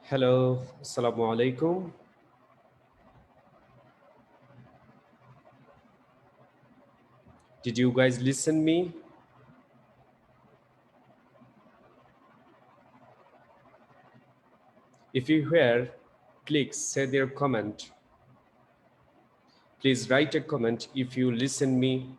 Hello, Assalamu alaikum. Did you guys listen me? If you hear, click say their comment. Please write a comment if you listen me.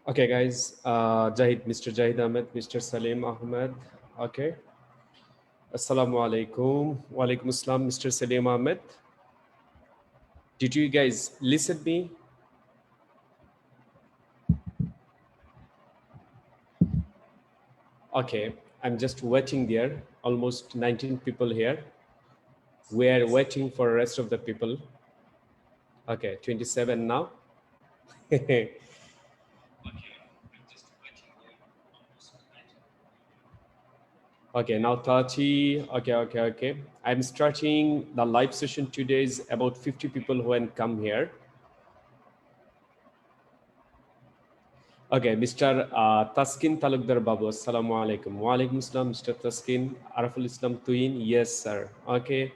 Okay, guys. Mr. Jahid Ahmed, Mr. Salim Ahmed. Okay. Assalamu alaikum. Wa alaikum assalam, Mr. Salim Ahmed. Did you guys listen me? Okay, I'm just waiting there. Almost 19 people here. We are waiting for the rest of the people. Okay, 27 now. Okay, now 30. Okay. I'm starting the live session today. Is about 50 people who can come here. Okay, Mr. Taskin Talukdar Babu, Assalamu alaikum. Wa alaikum assalam, Mr. Taskin. Araful Islam Tuin, yes, sir. Okay.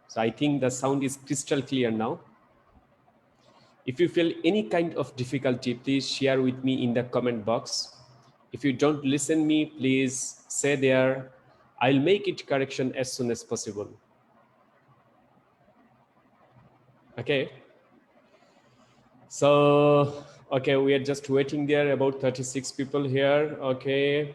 So I think the sound is crystal clear now. If you feel any kind of difficulty, please share with me in the comment box. If you don't listen me, please say there. I'll make it correction as soon as possible. Okay. So, okay, we are just waiting there, about 36 people here. Okay.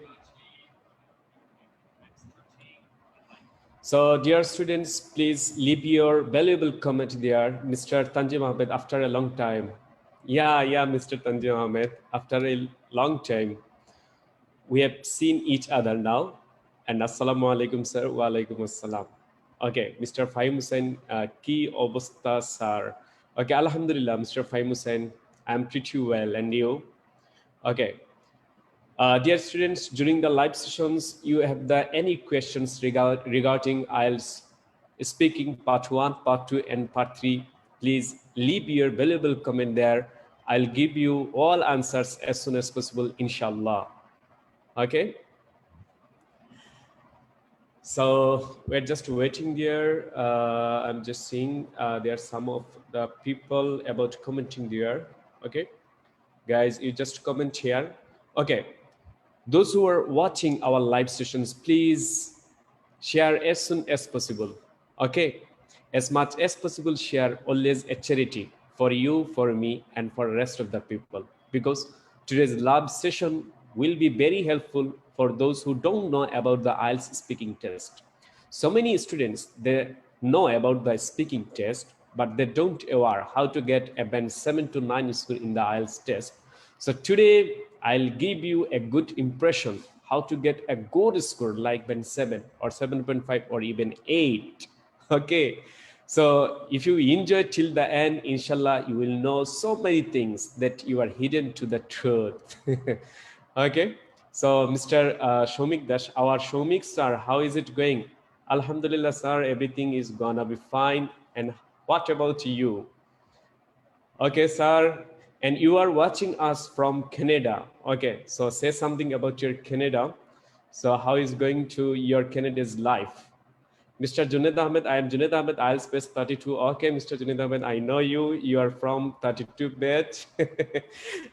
So, dear students, please leave your valuable comment there. Mr. Tanjim Ahmed, after a long time. Yeah, Mr. Tanjim Ahmed, after a long time. We have seen each other now. And Assalamu alaikum, sir. Wa alaikum assalam. Okay, Mr. Fahim Hussain, ki obasta, sir. Okay, Alhamdulillah, Mr. Fahim Hussain, I'm pretty well, and you? Okay. Dear students, during the live sessions, you have any questions regarding IELTS speaking part 1, part 2, and part 3, please leave your valuable comment there. I'll give you all answers as soon as possible, inshallah. Okay. So we're just waiting there. I'm just seeing there are some of the people about commenting there. Okay, guys, you just comment here. Okay, those who are watching our live sessions, please share as soon as possible. Okay, as much as possible, share. Always a charity for you, for me, and for the rest of the people, because today's live session will be very helpful for those who don't know about the IELTS speaking test. So many students, they know about the speaking test, but they don't aware how to get a band 7 to 9 score in the IELTS test. So today I'll give you a good impression how to get a good score like band 7 or 7.5 or even 8. Okay, so if you enjoy till the end, inshallah, you will know so many things that you are hidden to the truth. Okay, So, Mr. Shomik Dash, our Shomik sir, how is it going? Alhamdulillah, sir, everything is gonna be fine. And what about you? Okay, sir. And you are watching us from Canada. Okay, so say something about your Canada. So, how is going to your Canada's life? Mr. Junaid Ahmed, I am Junaid Ahmed, I'll space 32. Okay, Mr. Junaid Ahmed, I know you. You are from 32 batch.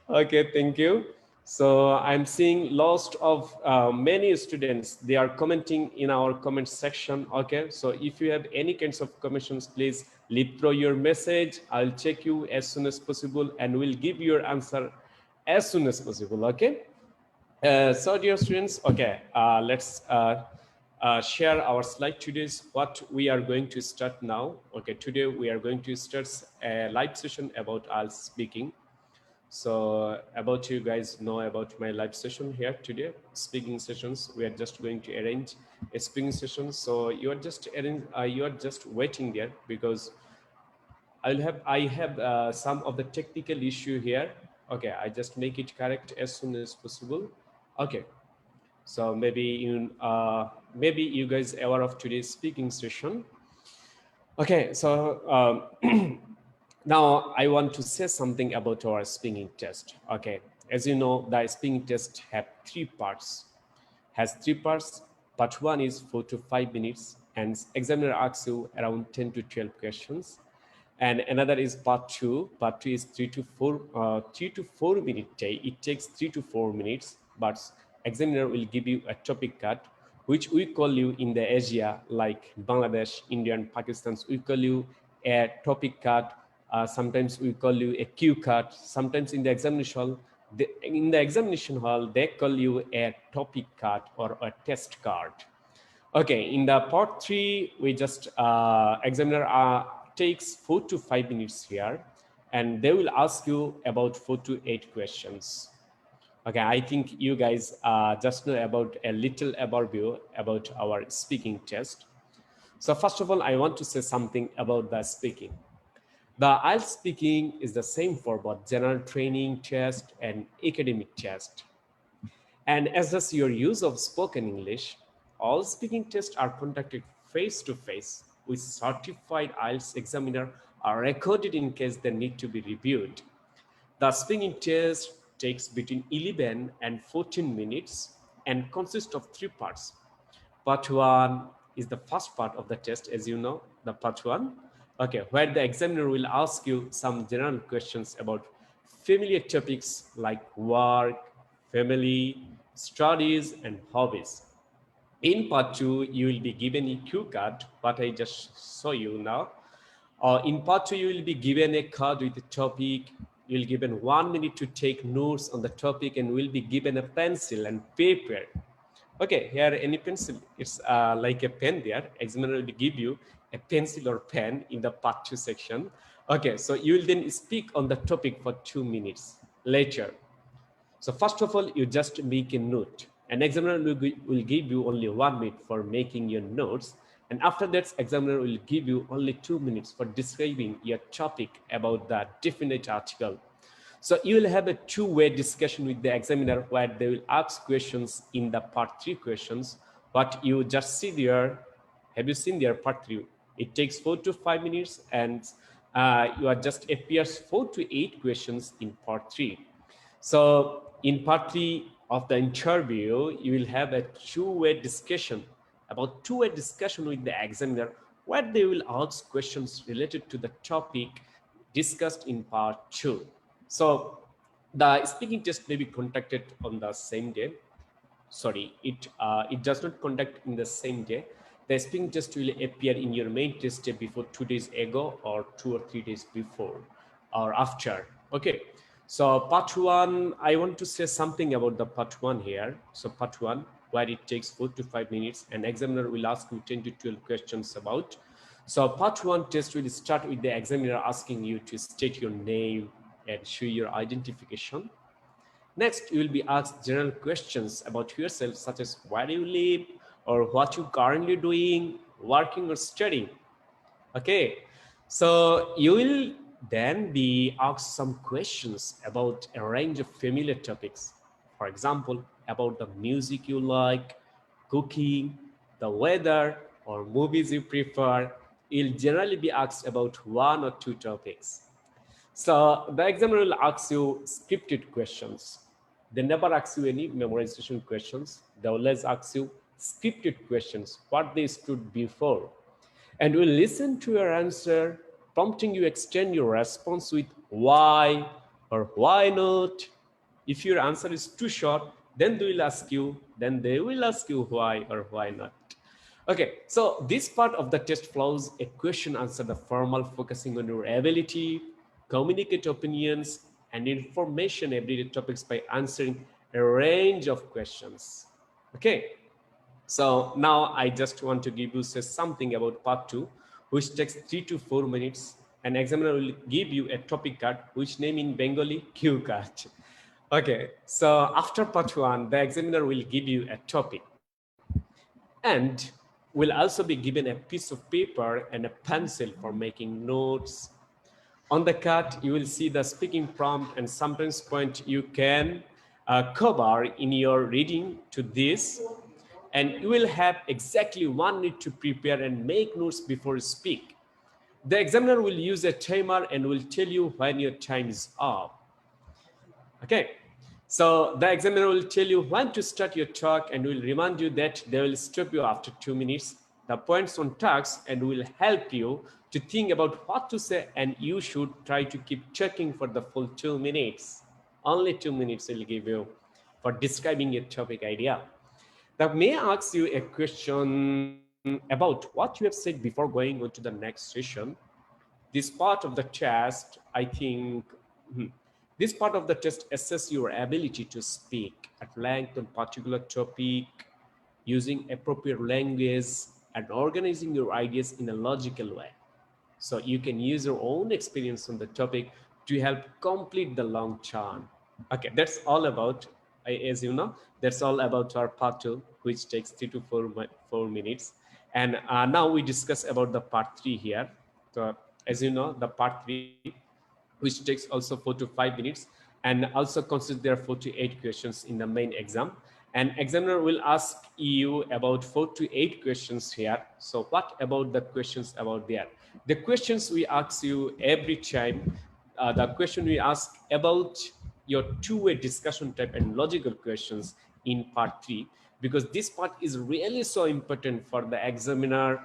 Okay, thank you. So I'm seeing lots of many students, they are commenting in our comment section. Okay, so if you have any kinds of questions, please leave through your message. I'll check you as soon as possible and we'll give your answer as soon as possible. Okay. So dear students, okay, let's share our slide. Today's what we are going to start now. Okay, today we are going to start a live session about Ielts speaking. So about you guys know about my live session here today, speaking sessions. We are just going to arrange a speaking session. So you are just waiting there because I have some of the technical issue here. Okay, I just make it correct as soon as possible. Okay. So maybe you guys are aware of today's speaking session. Okay, so now I want to say something about our speaking test. Okay, as you know, the speaking test have three parts. Has three parts. Part one is 4 to 5 minutes, and examiner asks you around 10 to 12 questions. And another is part two. Part two is 3 to 4 minute day. It takes 3 to 4 minutes, but examiner will give you a topic card, which we call you in the Asia, like Bangladesh, India, and Pakistan. We call you a topic card. Sometimes we call you a cue card. Sometimes in the examination hall, they call you a topic card or a test card. Okay, in the part three, we just examiner takes 4 to 5 minutes here, and they will ask you about 4 to 8 questions. Okay, I think you guys just know about a little overview about our speaking test. So first of all, I want to say something about the speaking. The IELTS speaking is the same for both general training test and academic test. And as does your use of spoken English, all speaking tests are conducted face-to-face with certified IELTS examiner are recorded in case they need to be reviewed. The speaking test takes between 11 and 14 minutes and consists of three parts. Part one is the first part of the test, as you know, the part one. Okay, where the examiner will ask you some general questions about familiar topics like work, family, studies, and hobbies. In part two, you will be given a cue card, what I just show you now. In part two, you will be given a card with a topic. You'll given 1 minute to take notes on the topic and will be given a pencil and paper. Okay, here any pencil, it's like a pen there. Examiner will give you a pencil or pen in the part two section. Okay, so you will then speak on the topic for 2 minutes later. So first of all, you just make a note. An examiner will give you only 1 minute for making your notes. And after that, examiner will give you only 2 minutes for describing your topic about the definite article. So you will have a two-way discussion with the examiner where they will ask questions in the part three questions, but you just see there. Have you seen their part three? It takes 4 to 5 minutes and you are just appears 4 to 8 questions in part three. So in part three of the interview, you will have a two-way discussion with the examiner where they will ask questions related to the topic discussed in part two. So the speaking test may be conducted on the same day. Sorry, it does not conduct in the same day. The speaking test will appear in your main test day before 2 days ago or 2 or 3 days before or after. Okay. So part one, I want to say something about the part one here. So part one, where it takes 4 to 5 minutes, and examiner will ask you 10 to 12 questions about. So part one test will start with the examiner asking you to state your name and show your identification. Next, you will be asked general questions about yourself, such as where you live or what you currently doing, working or studying. Okay, so you will then be asked some questions about a range of familiar topics. For example, about the music you like, cooking, the weather, or movies you prefer, you'll generally be asked about one or two topics. So the examiner will ask you scripted questions. They never ask you any memorization questions. They always ask you scripted questions, what they stood before. And will listen to your answer, prompting you extend your response with why or why not. If your answer is too short, then they will ask you why or why not. Okay, so this part of the test flows a question answer the formal, focusing on your ability, communicate opinions, and information everyday topics by answering a range of questions. Okay, so now I just want to give you say something about part two, which takes 3 to 4 minutes. An examiner will give you a topic card, which name in Bengali cue card. Okay, so after part one, the examiner will give you a topic and will also be given a piece of paper and a pencil for making notes. On the card, you will see the speaking prompt and sometimes point you can cover in your reading to this. And you will have exactly 1 minute to prepare and make notes before you speak. The examiner will use a timer and will tell you when your time is up. Okay, so the examiner will tell you when to start your talk and will remind you that they will stop you after 2 minutes. The points on tasks and will help you to think about what to say, and you should try to keep checking for the full 2 minutes. Only 2 minutes will give you for describing your topic idea. That may ask you a question about what you have said before going on to the next session. This part of the test, I think, this part of the test assess your ability to speak at length on particular topic, using appropriate language, and organizing your ideas in a logical way. So you can use your own experience on the topic to help complete the long term. Okay, that's all about, as you know, that's all about our part two, which takes 3 to 4 minutes. And now we discuss about the part three here. So as you know, the part three, which takes also 4 to 5 minutes, and also consists there 4 to 8 questions in the main exam. And examiner will ask you about 4 to 8 questions here. So what about the questions about there? The questions we ask you every time, the question we ask about your two-way discussion type and logical questions in part three, because this part is really so important for the examiner,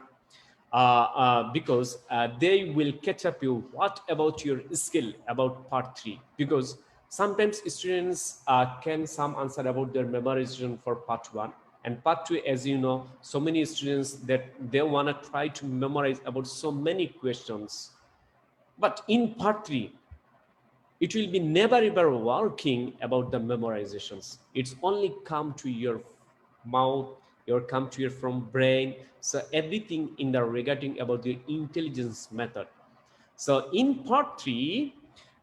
because they will catch up you what about your skill about part three, because sometimes students can some answer about their memorization for part one, and part two, as you know, so many students that they want to try to memorize about so many questions. But in part three, it will be never ever working about the memorizations. It's only come to your mouth, your come to your from brain. So everything in the regarding about the intelligence method. So in part three,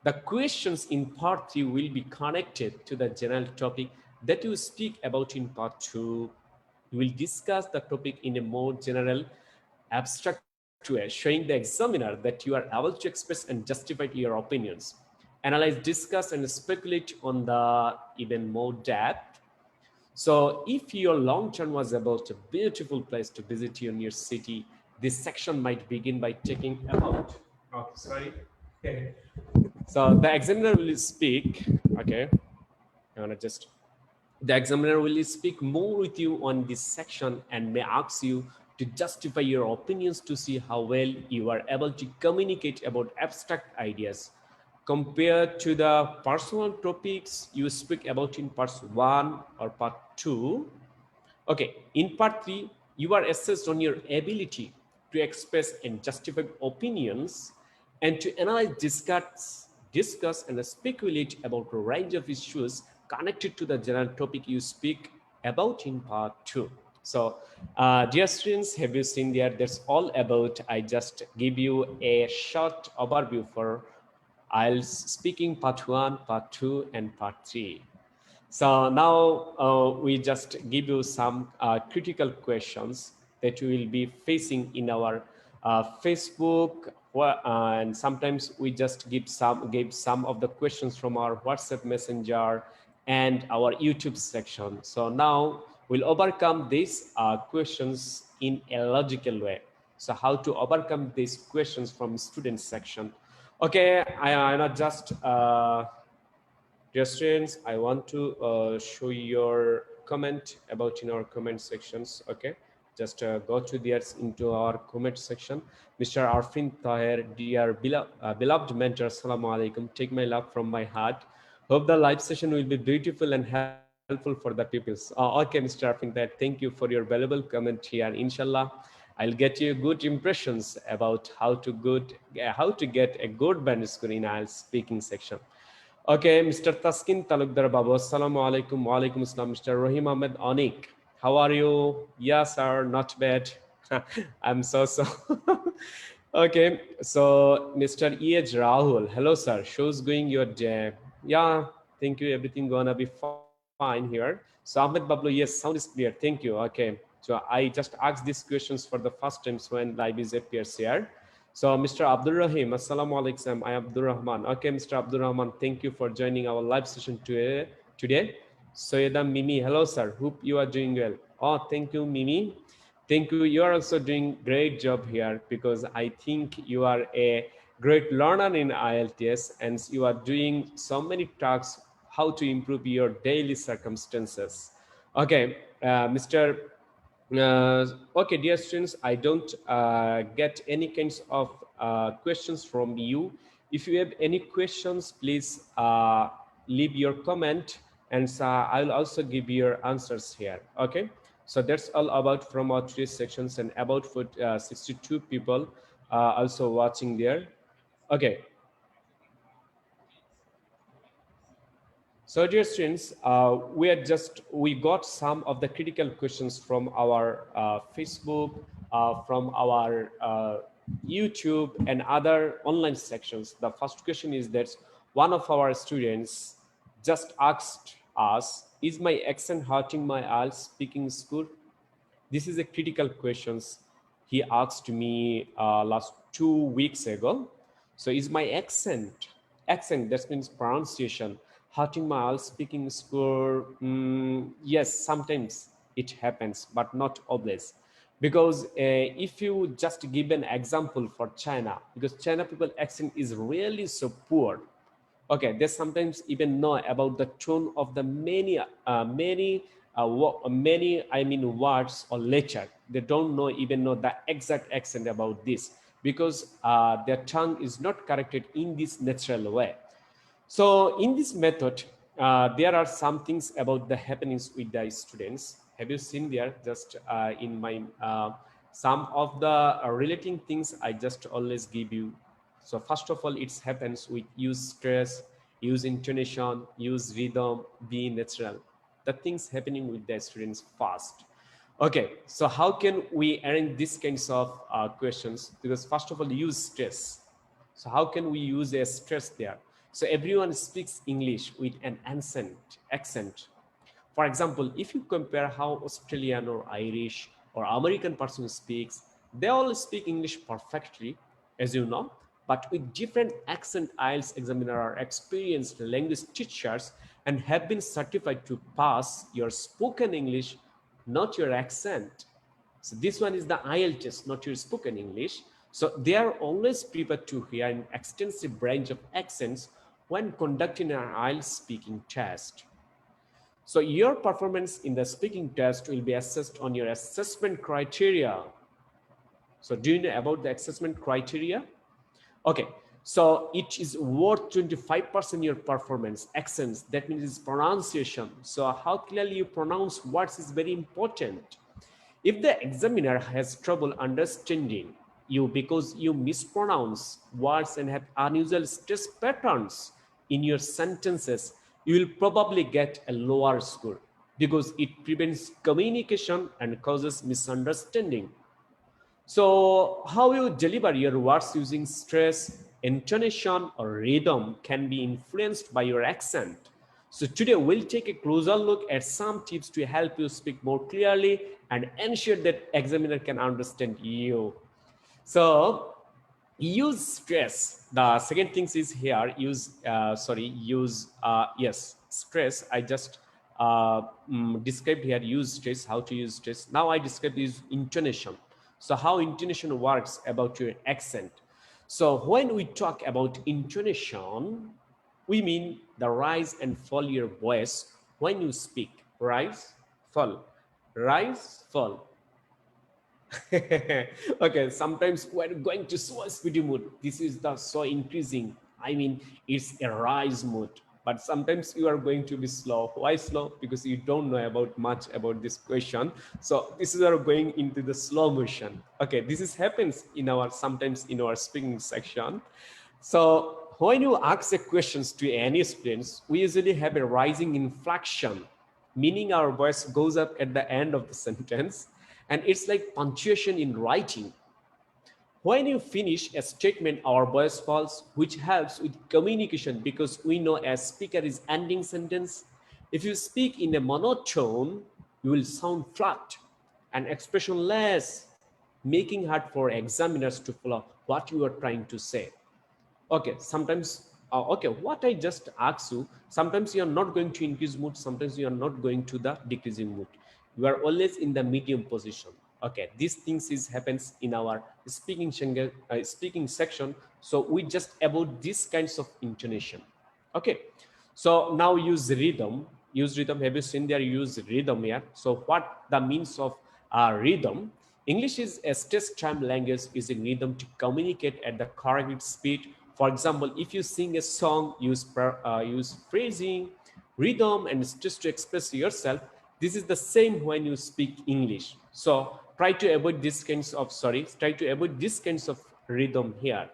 the questions in part three will be connected to the general topic that you speak about in part two. You will discuss the topic in a more general, abstract way, showing the examiner that you are able to express and justify your opinions, analyze, discuss, and speculate on the even more depth. So if your long term was about a beautiful place to visit in your city, this section might begin by taking about. Oh, sorry. So the examiner will speak. Okay, I want to just. The examiner will speak more with you on this section and may ask you to justify your opinions to see how well you are able to communicate about abstract ideas compared to the personal topics you speak about in part one or part two. Okay, in part three, you are assessed on your ability to express and justify opinions and to analyze, discuss and speculate about a range of issues connected to the general topic you speak about in part two. So, dear students, have you seen there? That's all about. I just give you a short overview for IELTS speaking part one, part two, and part three. So now we just give you some critical questions that we will be facing in our Facebook, and sometimes we just give some of the questions from our WhatsApp messenger, and our YouTube section. So now we'll overcome these questions in a logical way. So how to overcome these questions from student section. Okay, I not just dear students, I want to show your comment about in our comment sections. Okay, just go to there into our comment section. Mr. Arfin Tahir, dear beloved mentor, assalamu alaikum. Take my love from my heart. Hope the live session will be beautiful and helpful for the pupils. Okay, Mr. Arfin Tahir, thank you for your valuable comment here. Inshallah, I'll get you good impressions about how to get a good band score in IELTS speaking section. Okay, Mr. Taskin Talukdar Babu. Assalamu alaikum. Wa alaikum assalam. Mr. Rahim Ahmed Anik. How are you? Yes, sir. Not bad. I'm so. Okay, so Mr. E.H. Rahul. Hello, sir. Show's going your day. Yeah, thank you. Everything gonna be fine here. So Ahmed Bablu, yes, sound is clear. Thank you. Okay. So I just asked these questions for the first time when live is appears here. So Mr. Abdul Rahim, Assalamu alaikum. I am Abdul Rahman. Okay, Mr. Abdul Rahman, thank you for joining our live session today. Soyeda Mimi, hello sir. Hope you are doing well. Oh, thank you, Mimi. Thank you. You are also doing great job here because I think you are a great learner in IELTS and you are doing so many tasks how to improve your daily circumstances. Okay, Mr. Okay, dear students, I don't get any kinds of questions from you. If you have any questions, please leave your comment and I'll also give your answers here. Okay, so that's all about from our today's sections and about for 62 people also watching there. Okay. So dear students, we got some of the critical questions from our Facebook, from our YouTube and other online sections. The first question is that one of our students just asked us, is my accent hurting my IELTS speaking score? This is a critical questions he asked me last 2 weeks ago. So is my accent, that means pronunciation, hurting my IELTS speaking score? Yes, sometimes it happens, but not always. Because if you just give an example for China, because China people accent is really so poor. Okay, they sometimes even know about the tone of the many I mean words or letter. They don't even know the exact accent about this because their tongue is not corrected in this natural way. So in this method, there are some things about the happenings with the students. Have you seen there? Just in my some of the relating things I just always give you. So first of all, it happens with use stress, use intonation, use rhythm, be natural. The things happening with the students fast. Okay, so how can we arrange these kinds of questions? Because first of all, use stress. So how can we use a stress there? So everyone speaks English with an accent. For example, if you compare how Australian or Irish or American person speaks, they all speak English perfectly, as you know, but with different accent. IELTS examiner are experienced language teachers and have been certified to pass your spoken English, not your accent. So this one is the IELTS test, not your spoken English. So they are always prepared to hear an extensive range of accents when conducting an IELTS speaking test. So your performance in the speaking test will be assessed on your assessment criteria. So do you know about the assessment criteria? Okay, so it is worth 25% your performance. Accents, that means it's pronunciation. So how clearly you pronounce words is very important. If the examiner has trouble understanding you because you mispronounce words and have unusual stress patterns in your sentences, you will probably get a lower score because it prevents communication and causes misunderstanding. So how you deliver your words using stress, intonation, or rhythm can be influenced by your accent. So today we'll take a closer look at some tips to help you speak more clearly and ensure that examiner can understand you. So use stress. The second thing is here, use stress, I just described here use stress, how to use stress. Now I describe use intonation. So how intonation works about your accent. So when we talk about intonation, we mean the rise and fall your voice when you speak. Rise, fall, rise, fall. Okay, sometimes we're going to so speedy mood. This is the so increasing. I mean, it's a rise mood. But sometimes you are going to be slow. Why slow? Because you don't know about much about this question. So this is our going into the slow motion. Okay, this is happens in our sometimes in our speaking section. So when you ask the questions to any students, we usually have a rising inflection, meaning our voice goes up at the end of the sentence, and it's like punctuation in writing. When you finish a statement, our voice falls, which helps with communication because we know a speaker is ending sentence. If you speak in a monotone, you will sound flat and expressionless, making hard for examiners to follow what you are trying to say. Okay, sometimes okay, what I just asked you, sometimes you are not going to increase mood, sometimes you are not going to the decreasing mood, you are always in the medium position. Okay, these things is happens in our speaking section. So we just about these kinds of intonation. Okay, so now use rhythm. Have you seen there use rhythm here? So what the means of rhythm? English is a stress time language using rhythm to communicate at the correct speed. For example, if you sing a song, use phrasing, rhythm, and stress to express yourself. This is the same when you speak English. So try to avoid these kinds of rhythm here.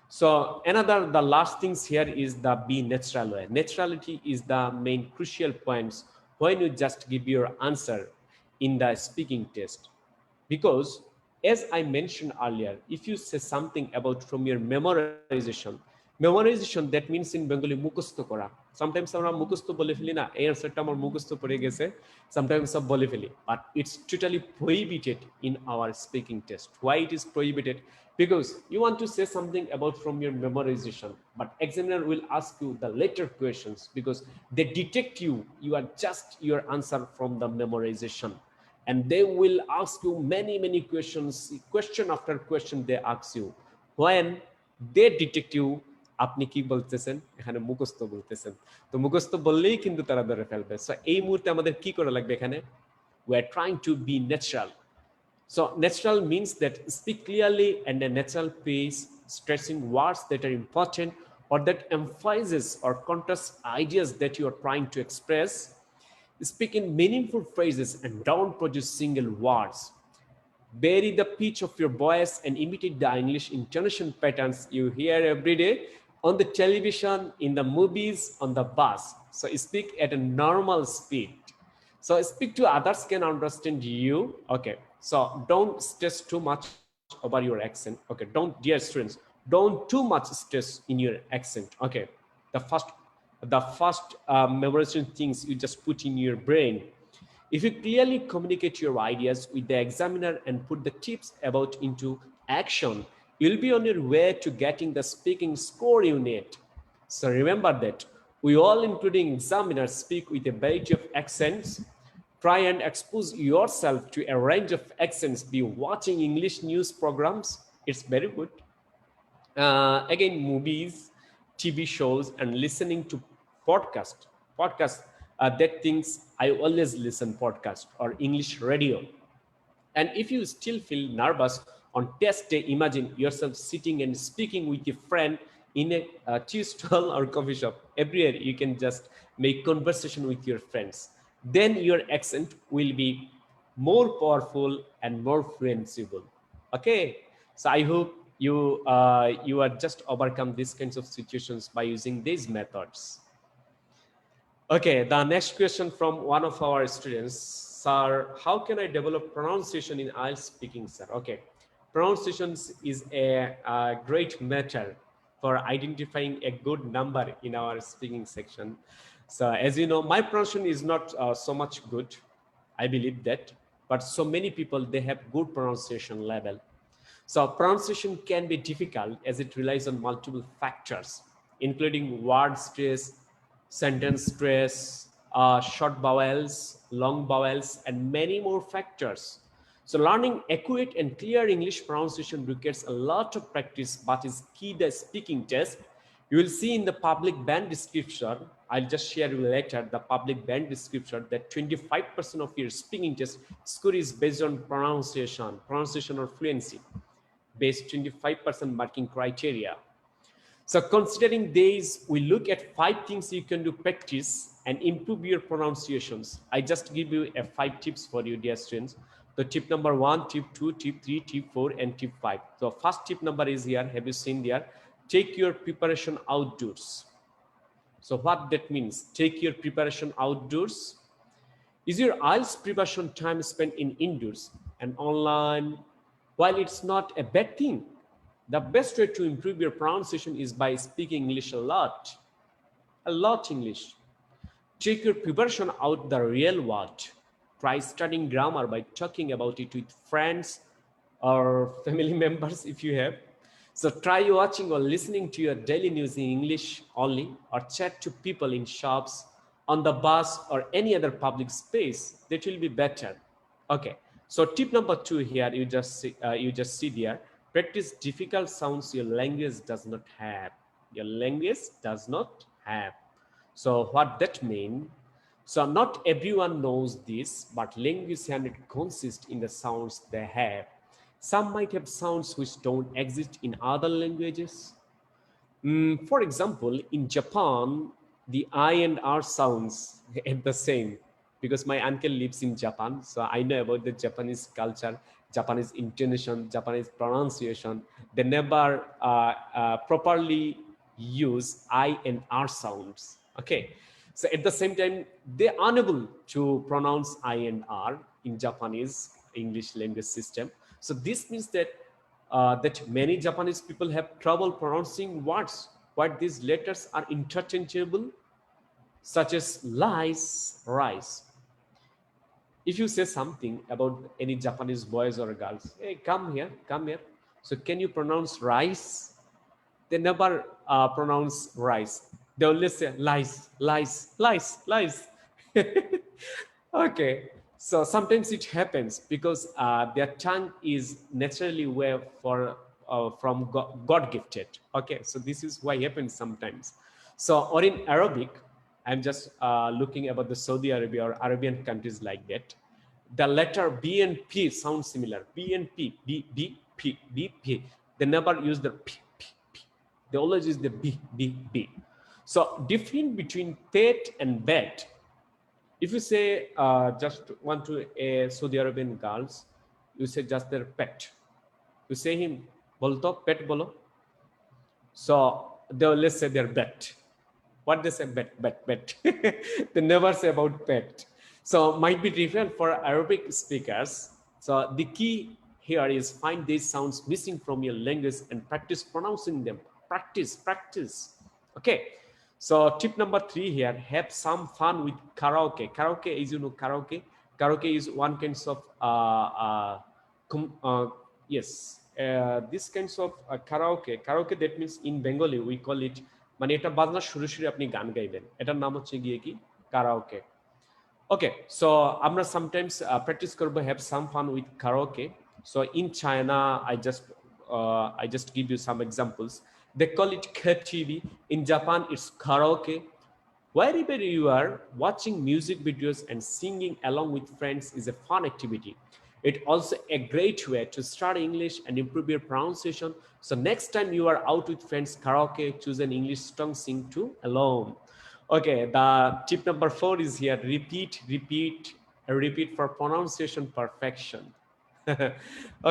So the last things here is the be natural way. Naturality is the main crucial points when you just give your answer in the speaking test. Because as I mentioned earlier, if you say something about from your memorization that means in Bengali মুখস্থ করা, sometimes আমরা মুখস্থ বলে ফেলি না, এই অ্যান্সারটা আমার মুখস্থ পড়ে গেছে, sometimes সব বলে ফেলি, but it's totally prohibited in our speaking test. Why it is prohibited? Because you want to say something about from your memorization, but examiner will ask you the later questions because they detect you are just your answer from the memorization, and they will ask you many questions, question after question they ask you. When they detect you আপনি কি বলতেছেন, এখানে মুখস্থ বলতেছেন, তো মুখস্থ বললেই কিন্তু তারা ধরে ফেলবে। সো এই মুহূর্তে আমাদের কি করা লাগবে এখানে? We are trying to be natural. So natural means that speak clearly and a natural pace, stressing words that are important or that emphasizes or contrast ideas that you are trying to express. Speak in meaningful phrases and don't produce single words. Vary the pitch of your voice and imitate the English intonation patterns you hear every day on the television, in the movies, on the bus. So speak at a normal speed. So speak to others can understand you. Okay, so don't stress too much over your accent. Okay, don't, dear students, don't too much stress in your accent. Okay, the first memorization things you just put in your brain. If you clearly communicate your ideas with the examiner and put the tips about into action, you'll be on your way to getting the speaking score you need. So remember that we all, including examiners, speak with a variety of accents. Try and expose yourself to a range of accents. Be watching English news programs. It's very good. Again, movies, TV shows, and listening to podcast. That things I always listen podcast or English radio. And if you still feel nervous on test day, imagine yourself sitting and speaking with a friend in a tea stall or coffee shop. Everywhere you can just make conversation with your friends. Then your accent will be more powerful and more fluencyable. Okay, so I hope you are just overcome these kinds of situations by using these methods. Okay, the next question from one of our students, sir, how can I develop pronunciation in Ielts speaking, sir? Okay, pronunciation is a great matter for identifying a good number in our speaking section. So as you know, my pronunciation is not so much good, I believe that, but so many people, they have good pronunciation level. So pronunciation can be difficult as it relies on multiple factors, including word stress, sentence stress, short vowels, long vowels, and many more factors. So learning accurate and clear English pronunciation requires a lot of practice, but is key the speaking test. You will see in the public band description, I'll just share you later, the public band description, that 25% of your speaking test score is based on pronunciation or fluency, based 25% marking criteria. So considering these, we look at 5 things you can do practice and improve your pronunciations. I just give you 5 tips for you, dear students. The tip number 1, tip 2, tip 3, tip 4, and tip 5. So first tip number is here. Have you seen there? Take your preparation outdoors. So what that means? Take your preparation outdoors. Is your IELTS preparation time spent in indoors and online? While it's not a bad thing, the best way to improve your pronunciation is by speaking English a lot English. Take your preparation out the real world. Try studying grammar by talking about it with friends or family members if you have. So try watching or listening to your daily news in English only, or chat to people in shops, on the bus, or any other public space. That will be better. Okay. So tip number 2 here, you just see there. Practice difficult sounds your language does not have. Your language does not have. So what that means? So not everyone knows this, but language unit consists in the sounds they have. Some might have sounds which don't exist in other languages. For example, in Japan, the I and R sounds are the same, because my uncle lives in Japan, so I know about the Japanese culture, Japanese intonation, Japanese pronunciation. They never properly use I and R sounds. Okay, so at the same time, they're unable to pronounce I and R in Japanese English language system. So this means that that many Japanese people have trouble pronouncing words where these letters are interchangeable, such as lies, rice. If you say something about any Japanese boys or girls, hey, come here, come here. So can you pronounce rice? They never pronounce rice. They always say lies, lies, lies, lies. Okay, so sometimes it happens because their tongue is naturally way for from God gifted. Okay, so this is why happens sometimes. So or in Arabic, I'm just looking about the Saudi Arabia or Arabian countries like that. The letter B and P sound similar. B and P, B, B, P, B, P. They never use the P, P, P. They always use the B, B, B. So different between pet and bet. If you say just want to a Saudi Arabian girls, you say just their pet. You say him, bolto, pet bolo. So they always say their bet. What they say, bet, bet, bet. They never say about pet. So might be different for Arabic speakers. So the key here is find these sounds missing from your language and practice pronouncing them. Practice, practice. Okay. So tip number 3 here, have some fun with karaoke. Karaoke is, you know, karaoke. Karaoke is one kind of, yes, this kinds of karaoke. Karaoke, that means in Bengali, we call it, মানে এটা বাজনা শুরু শুরু আপনি গান গাইবেন, এটার নাম হচ্ছে গিয়ে কি karaoke. Okay, so আমরা sometimes practice করবো have some fun with karaoke. So in China, I just give you some examples. They call it KTV. In Japan, it's karaoke. Wherever you are, watching music videos and singing along with friends is a fun activity. It's also a great way to start English and improve your pronunciation. So next time you are out with friends karaoke, choose an English song, sing to alone. Okay, the tip number 4 is here. Repeat, repeat, repeat for pronunciation perfection.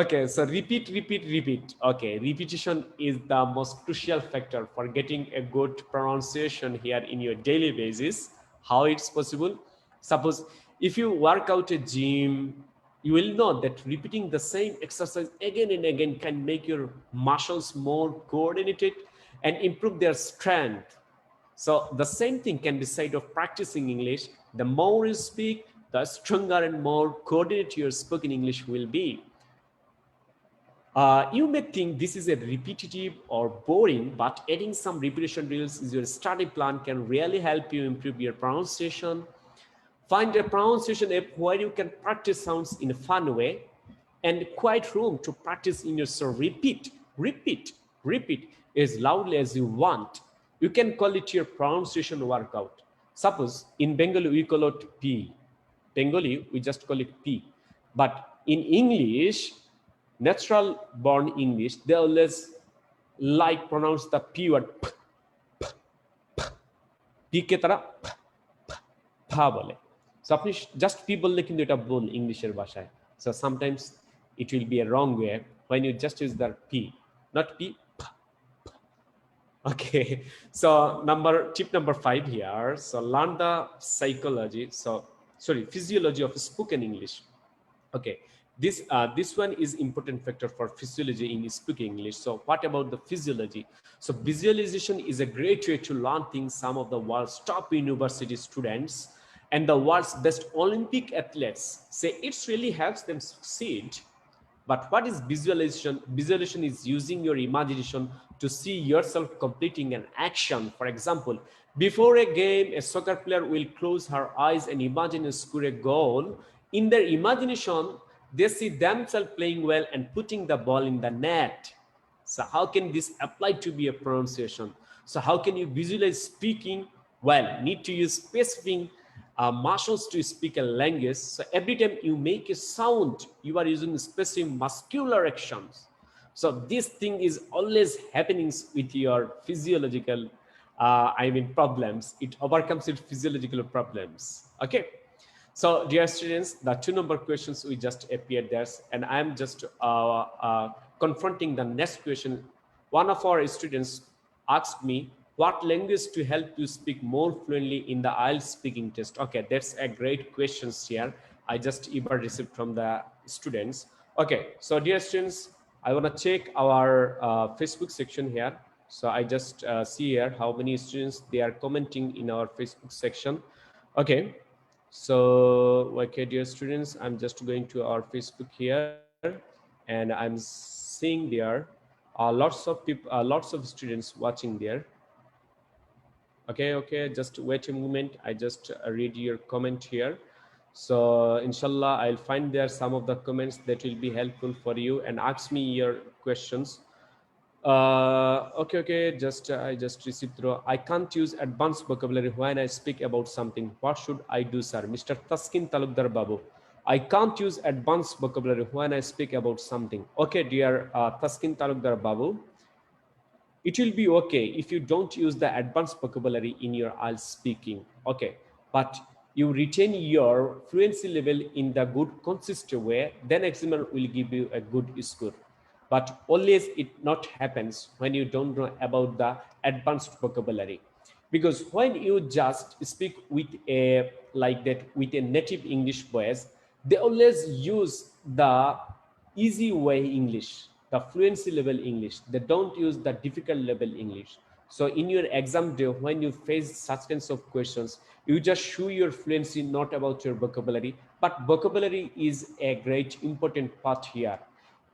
Okay, so repeat, repeat, repeat. Okay, repetition is the most crucial factor for getting a good pronunciation here in your daily basis. How it's possible? Suppose if you work out a gym, you will know that repeating the same exercise again and again can make your muscles more coordinated and improve their strength. So the same thing can be said of practicing English. The more you speak, the stronger and more coordinated your spoken English will be. You may think this is a repetitive or boring, but adding some repetition drills is your study plan can really help you improve your pronunciation. Find a pronunciation app where you can practice sounds in a fun way and quiet room to practice in your soul. Repeat as loudly as you want. You can call it your pronunciation workout. Suppose in Bengali we call it P. Bengali we just call it P. But in English, natural born English, they always like pronounce the P word P के तरह फा बोले. So আপনি just P বললে কিন্তু এটা ভুল ইংলিশের ভাষায়. So sometimes it will be a wrong way when you just use the P, not P. Okay, so tip number 5 here. So learn the physiology of spoken English. Okay, this one is important factor for physiology in speaking English. So what about the physiology? So visualization is a great way to learn things. Some of the world's top university students and the world's best Olympic athletes say it really helps them succeed. But what is visualization? Visualization is using your imagination to see yourself completing an action. For example, before a game, a soccer player will close her eyes and imagine and score a goal. In their imagination, they see themselves playing well and putting the ball in the net. So how can this apply to be a pronunciation? So how can you visualize speaking? Well, need to use specific muscles to speak a language. So every time you make a sound, you are using specific muscular actions. So this thing is always happening with your physiological problems. It overcomes its physiological problems. Okay, so dear students, the 2 number questions we just appeared there, and I'm just confronting the next question. One of our students asked me what language to help you speak more fluently in the Ielts speaking test. Okay, that's a great question here. I just received from the students. Okay, so dear students, I want to check our Facebook section here. So I just see here how many students they are commenting in our Facebook section. Okay, so okay, dear students, I'm just going to our Facebook here, and I'm seeing there lots of people, lots of students watching there. Okay, just wait a moment. I just read your comment here. So inshallah, I'll find there some of the comments that will be helpful for you and ask me your questions. Okay, I just received through. I can't use advanced vocabulary when I speak about something. What should I do, sir? Mr. Taskin Talukdar Babu. I can't use advanced vocabulary when I speak about something. Okay, dear Taskin Talukdar Babu, it will be okay if you don't use the advanced vocabulary in your Ielts speaking. Okay, but you retain your fluency level in the good consistent way, then examiner will give you a good score. But always it not happens when you don't know about the advanced vocabulary, because when you just speak with a like that with a native English voice, they always use the easy way English, the fluency level English. They don't use the difficult level English. So in your exam day, when you face such kinds of questions, you just show your fluency, not about your vocabulary. But vocabulary is a great important part here.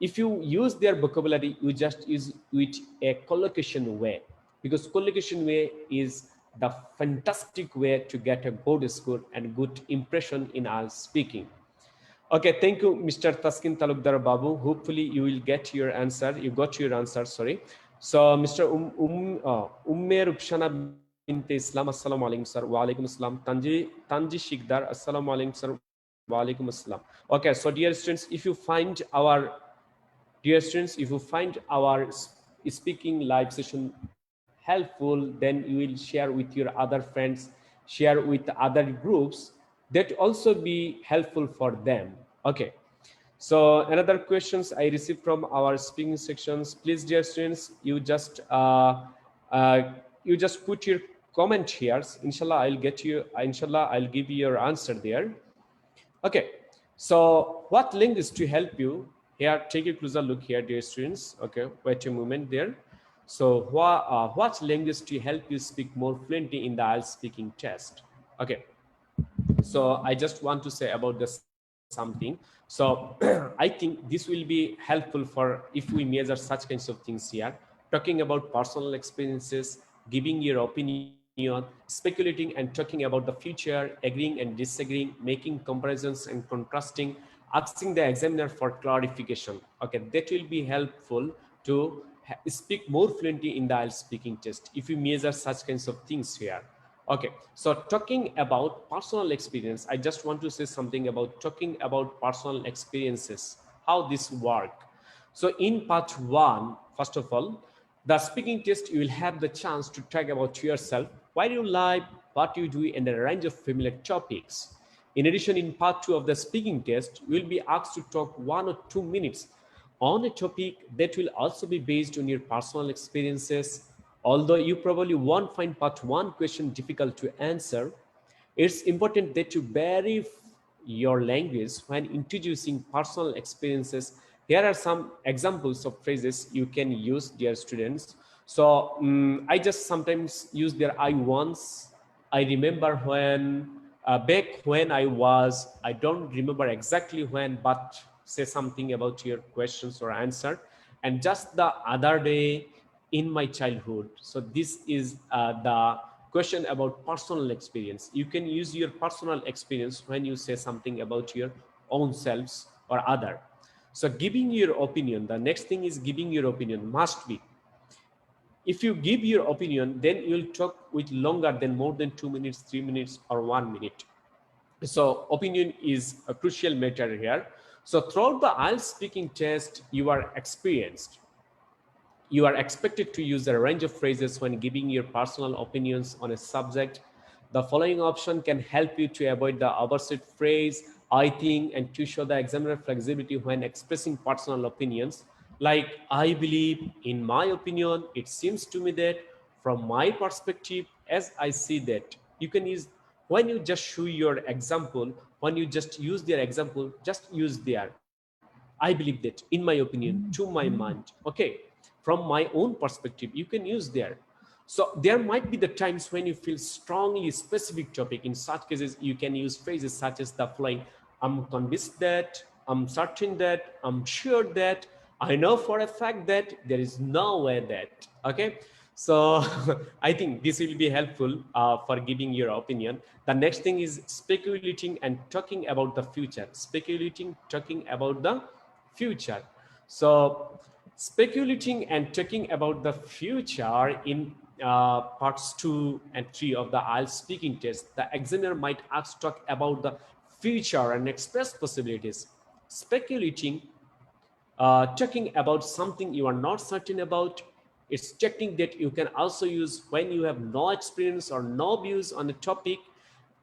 If you use their vocabulary, you just use with a collocation way, because collocation way is the fantastic way to get a good score and good impression in our speaking. Okay, thank you, Mr. Taskin Talukdar Babu. Hopefully you will get your answer. You got your answer, sorry. So Mr. Umme Rupshana Binte Islam, Assalamu alaikum, sir. Wa alaikum assalam. Tanji Shikdar, Assalamu alaikum, sir. Wa alaikum assalam. Okay, so dear students, if you find our speaking live session helpful, then you will share with your other friends, share with other groups, that also be helpful for them. Okay, so another questions I received from our speaking sections. Please, dear students, you just put your comment here. Inshallah, I'll give you your answer there. Okay, so what link is to help you here? Take a closer look here, dear students. Okay, wait a moment there. So what language to help you speak more fluently in the Ielts speaking test? Okay, so I just want to say about the something. So I think this will be helpful for if we measure such kinds of things here, talking about personal experiences, giving your opinion, speculating and talking about the future, agreeing and disagreeing, making comparisons and contrasting, asking the examiner for clarification. Okay, that will be helpful to speak more fluently in the IELTS speaking test if you measure such kinds of things here. Okay, so talking about personal experience, I just want to say something about talking about personal experiences, how this work. So in part one, first of all, the speaking test, you will have the chance to talk about yourself, why you live, what you do, and a range of familiar topics. In addition, in part two of the speaking test, you will be asked to talk 1 or 2 minutes on a topic that will also be based on your personal experiences. Although you probably won't find part one question difficult to answer, it's important that you vary your language when introducing personal experiences. Here are some examples of phrases you can use, dear students. So I just sometimes use their I once. I remember when, back when I don't remember exactly when, but say something about your questions or answer. And just the other day in my childhood. So this is the question about personal experience. You can use your personal experience when you say something about your own selves or other. So giving your opinion, the next thing is giving your opinion must be. If you give your opinion, then you'll talk with longer than more than 2 minutes, 3 minutes, or 1 minute. So opinion is a crucial matter here. So throughout the IELTS speaking test, you are experienced. You are expected to use a range of phrases when giving your personal opinions on a subject. The following option can help you to avoid the opposite phrase, I think, and to show the examiner flexibility when expressing personal opinions. Like, I believe, in my opinion, it seems to me that, from my perspective, as I see that. You can use, when you just show your example, when you just use their example, just use their, I believe that, in my opinion, to my mind. Okay, from my own perspective, you can use there. So there might be the times when you feel strongly specific topic. In such cases, you can use phrases such as the following: I'm convinced that, I'm certain that, I'm sure that, I know for a fact that, there is no way that. Okay, so I think this will be helpful for giving your opinion. The next thing is speculating and talking about the future. Speculating, talking about the future. So speculating and talking about the future in parts 2 and 3 of the IELTS speaking test, the examiner might ask talk about the future and express possibilities. Speculating, talking about something you are not certain about. It's checking that you can also use when you have no experience or no views on a topic.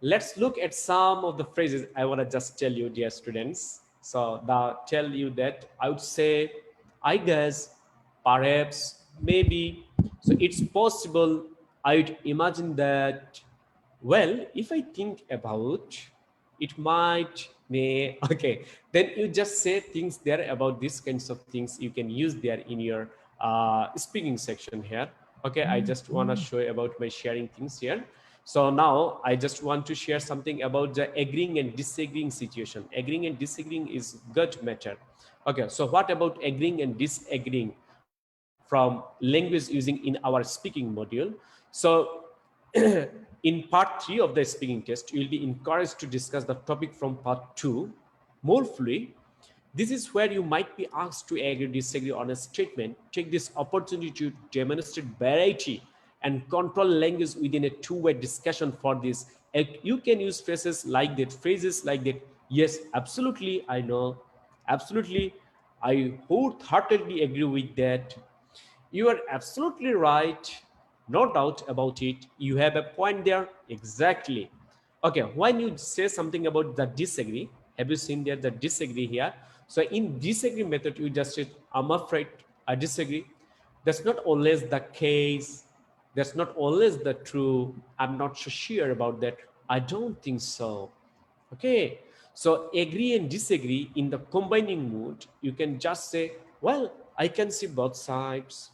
Let's look at some of the phrases I want to just tell you, dear students. So the tell you that I would say, I guess, perhaps, maybe. So it's possible. I would imagine that. Well, if I think about, it might, may, okay. Then you just say things there about these kinds of things you can use there in your speaking section here. Okay, I just want to show about my sharing things here. So now I just want to share something about the agreeing and disagreeing situation. Agreeing and disagreeing is good matter. Okay, so what about agreeing and disagreeing from language using in our speaking module? So in part 3 of the speaking test, you will be encouraged to discuss the topic from part 2 more fully. This is where you might be asked to agree or disagree on a statement. Take this opportunity to demonstrate variety and control language within a two-way discussion for this. You can use phrases like that. Yes, absolutely, I know. Absolutely, I wholeheartedly agree with that. You are absolutely right. No doubt about it. You have a point there. Exactly. Okay, when you say something about the disagree, have you seen there the disagree here? So in disagree method, you just say, I'm afraid, I disagree. That's not always the case. That's not always the true. I'm not so sure about that. I don't think so. Okay, so agree and disagree in the combining mood, you can just say, well, I can see both sides.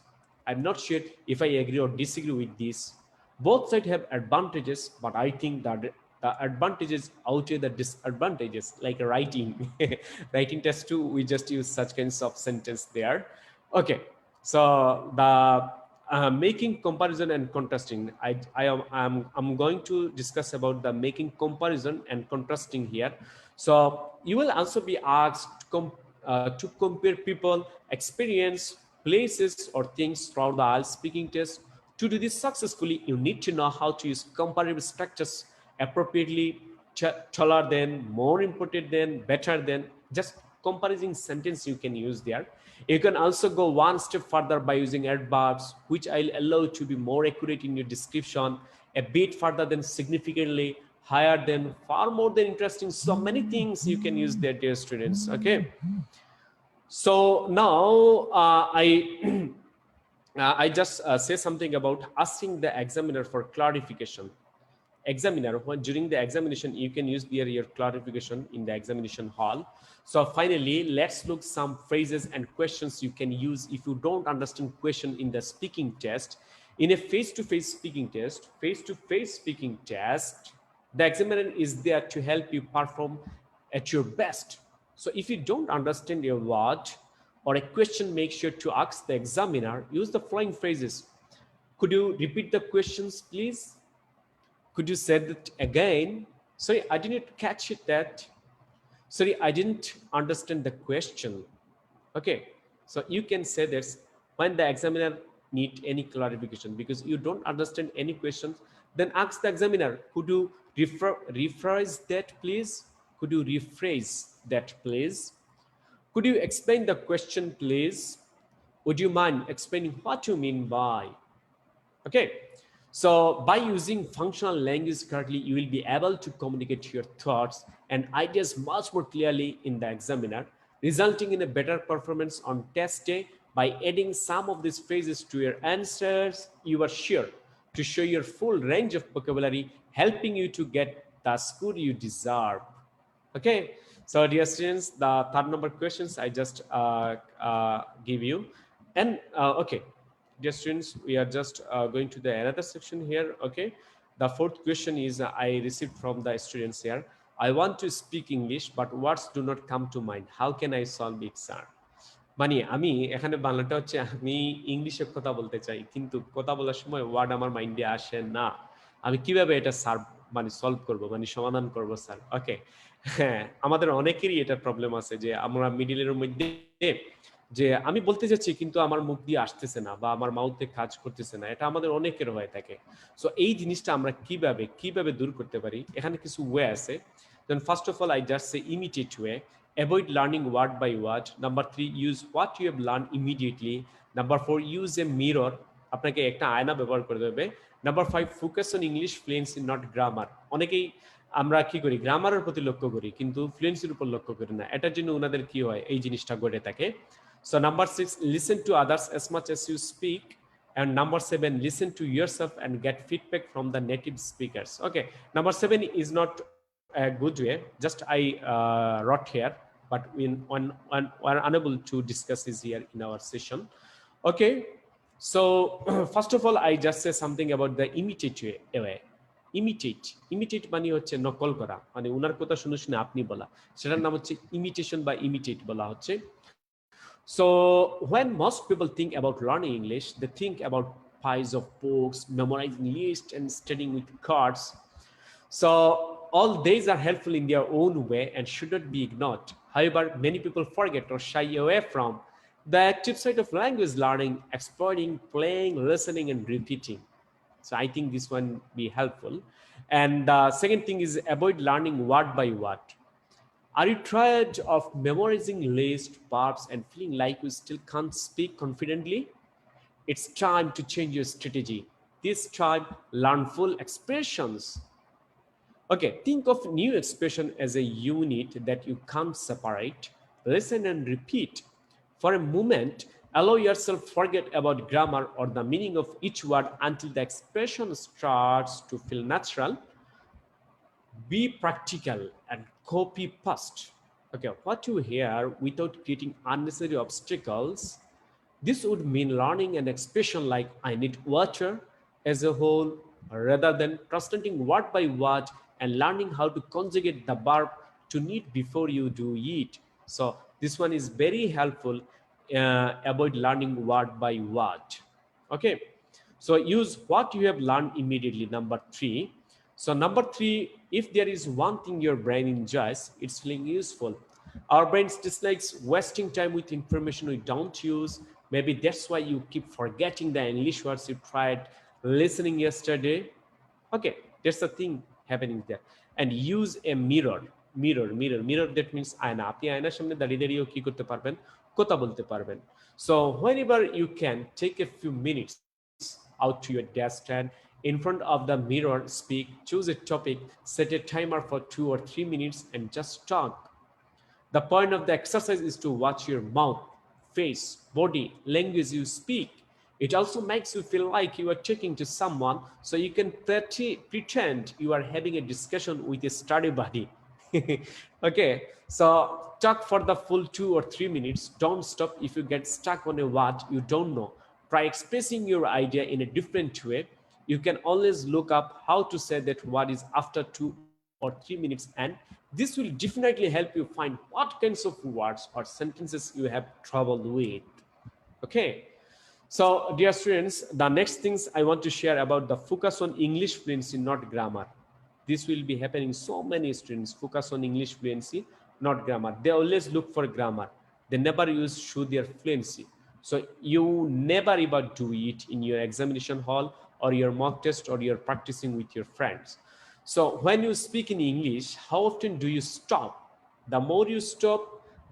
I'm not sure if I agree or disagree with this. Both sides have advantages, but I think that the advantages outweigh the disadvantages, like writing. Writing test too, we just use such kinds of sentence there. Okay, so the making comparison and contrasting. I'm going to discuss about the making comparison and contrasting here. So you will also be asked to compare people, experience, places, or things throughout the IELTS speaking test. To do this successfully, you need to know how to use comparative structures appropriately, taller than, more important than, better than, just comparison sentence you can use there. You can also go one step further by using adverbs, which I'll allow to be more accurate in your description, a bit further than, significantly, higher than, far more than, interesting. So many things you can use there, dear students. Okay. So now I just say something about asking the examiner for clarification. Examiner, when during the examination you can use your clarification in the examination hall. So finally, let's look some phrases and questions you can use if you don't understand question in the speaking test. In a face-to-face speaking test, the examiner is there to help you perform at your best. So if you don't understand your word or a question, make sure to ask the examiner. Use the following phrases. Could you repeat the questions, please? Could you say that again? Sorry, I didn't catch it that. Sorry, I didn't understand the question. Okay, so you can say this when the examiner need any clarification because you don't understand any questions, then ask the examiner, could you rephrase that, please? Could you rephrase that, please? Could you explain the question, please? Would you mind explaining what you mean by? Okay, so by using functional language correctly, you will be able to communicate your thoughts and ideas much more clearly in the examiner, resulting in a better performance on test day. By adding some of these phrases to your answers, you are sure to show your full range of vocabulary, helping you to get the score you deserve. Okay, so dear students, the third number questions I just give you. And okay, dear students, we are just going to the another section here. Okay, the fourth question is I received from the students here. I want to speak English, but words do not come to mind. How can I solve it, sir? মানে আমি এখানে বাংলাটা হচ্ছে আমি ইংলিশে কথা বলতে চাই কিন্তু কথা বলার সময় ওয়ার্ড আমার মাইন্ডে আসে না, আমি কিভাবে এটা সলভ করব, মানে সমাধান করব স্যার? ওকে, হ্যাঁ, আমাদের অনেকেরই এটা প্রবলেম আছে যে আমরা মিডিলের মধ্যে যে আমি বলতে যাচ্ছি কিন্তু আমার মুখ দিয়ে আসতেছে না বা আমার মাউথে কাজ করতেছে না, এটা আমাদের অনেকের হয়ে থাকে। সো এই জিনিসটা আমরা কিভাবে দূর করতে পারি, এখানে কিছু ওয়ে আছে। Then first of all I just say immediate way, avoid learning word by word. Number 3, use what you have learned immediately. Number 4, use a mirror, আপনাকে একটা আয়না ব্যবহার করতে হবে। Number 5, focus on English fluency, not grammar. অনেকেই আমরা কি করি, গ্রামারের প্রতি লক্ষ্য করি কিন্তু ফ্লুয়েন্সির উপর লক্ষ্য করি না, এটার জন্য ওনাদের কি হয়, এই জিনিসটা ঘটে থাকে। So number 6, listen to others as much as you speak. And number 7, listen to yourself and get feedback from the native speakers. Okay, number 7 is not a good way, just I wrote here, but we're unable to discuss this here in our session. Okay, so first of all I just say something about the imitate way. imitate মানে হচ্ছে নকল করা, মানে ওনার কথা শুনে শুনে আপনি বলা, সেটার নাম হচ্ছে ইমিটেশন বা ইমিটেট বলা হচ্ছে। So when most people think about learning English, they think about piles of books, memorizing lists, and studying with cards. So all these are helpful in their own way and should not be ignored. However, many people forget or shy away from the active side of language learning, exploring, playing, listening, and repeating. So I think this one be helpful. And the second thing is avoid learning word by word. Are you tired of memorizing lists, verbs, and feeling like you still can't speak confidently? It's time to change your strategy. This time, learn full expressions. Okay, think of new expression as a unit that you can't separate. Listen and repeat. For a moment, allow yourself forget about grammar or the meaning of each word until the expression starts to feel natural. Be practical and copy paste. Okay, what you hear without creating unnecessary obstacles. This would mean learning an expression like I need water as a whole rather than translating word by word and learning how to conjugate the verb to need before you do it. So this one is very helpful. Avoid learning word by word. Okay, so use what you have learned immediately. Number three. So number three, if there is one thing your brain enjoys, it's feeling useful. Our brains dislikes wasting time with information we don't use. Maybe that's why you keep forgetting the English words you tried listening yesterday. Okay, that's the thing happening there. And use a mirror, that means আয়না। আপনি আয়নার সামনে দাঁড়িয়ে দাঁড়িয়েও কি করতে পারবেন, কথা বলতে পারবেন। So whenever you can, take a few minutes out to your desk, stand in front of the mirror, speak, choose a topic, set a timer for 2 or 3 minutes and just talk. The point of the exercise is to watch your mouth, face, body, language you speak. It also makes you feel like you are talking to someone, so you can pretend you are having a discussion with a study buddy. Okay, so talk for the full 2 or 3 minutes. Don't stop if you get stuck on a word you don't know. Try expressing your idea in a different way. You can always look up how to say that word is after 2 or 3 minutes, and this will definitely help you find what kinds of words or sentences you have trouble with. Okay, so dear students, the next things I want to share about the focus on English fluency, not grammar. This will be happening. So many students focus on English fluency, not grammar. They always look for grammar. They never show their fluency. So you never ever do it in your examination hall or your mock test or you're practicing with your friends. So when you speak in English, how often do you stop? The more you stop,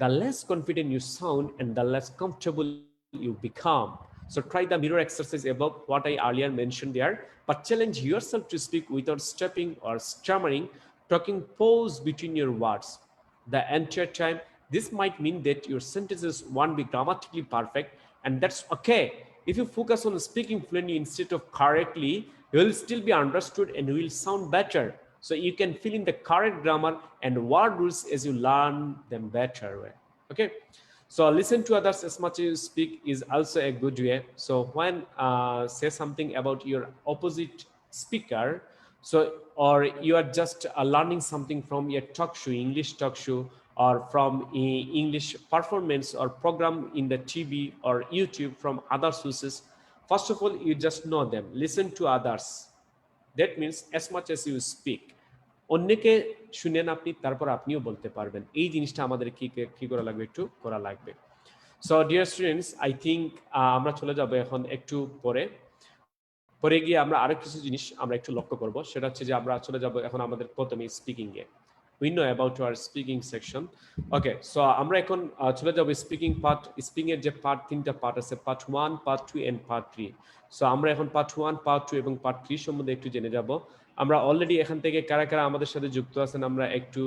the less confident you sound and the less comfortable you become. So try the mirror exercise above what I earlier mentioned there, but challenge yourself to speak without stopping or stammering, talking pause between your words the entire time. This might mean that your sentences won't be grammatically perfect, and that's okay. If you focus on speaking fluently instead of correctly, you will still be understood and you will sound better. So you can fill in the correct grammar and word rules as you learn them better. Okay. So listen to others as much as you speak is also a good way. So when say something about your opposite speaker, so or you are just learning something from a talk show, English talk show, or from English performance or program in the TV or YouTube from other sources. First of all, you just know them. Listen to others. That means as much as you speak. অন্যকে শুনেন আপনি, তারপর আপনিও বলতে পারবেন। এই জিনিসটা আমাদের কি করা লাগবে, একটু করা লাগবে। So dear students, I think আমরা চলে যাব এখন একটু পরে গিয়ে আমরা আরো কিছু জিনিস আমরা একটু লক্ষ্য করব। সেটা হচ্ছে যে আমরা চলে যাব এখন আমাদের প্রথমে speaking A. We know about our speaking section. Okay, so আমরা এখন চলে যাব স্পিকিং পার্ট। স্পিকিং এর যে তিনটা পার্ট আছে, part 1, part 2 and part 3। So আমরা এখন পার্ট 1, পার্ট 2 এবং পার্ট 3 সম্বন্ধে একটু জেনে যাব। আমরা অলরেডি এখান থেকে কারা কারা আমাদের সাথে যুক্ত আছেন আমরা একটু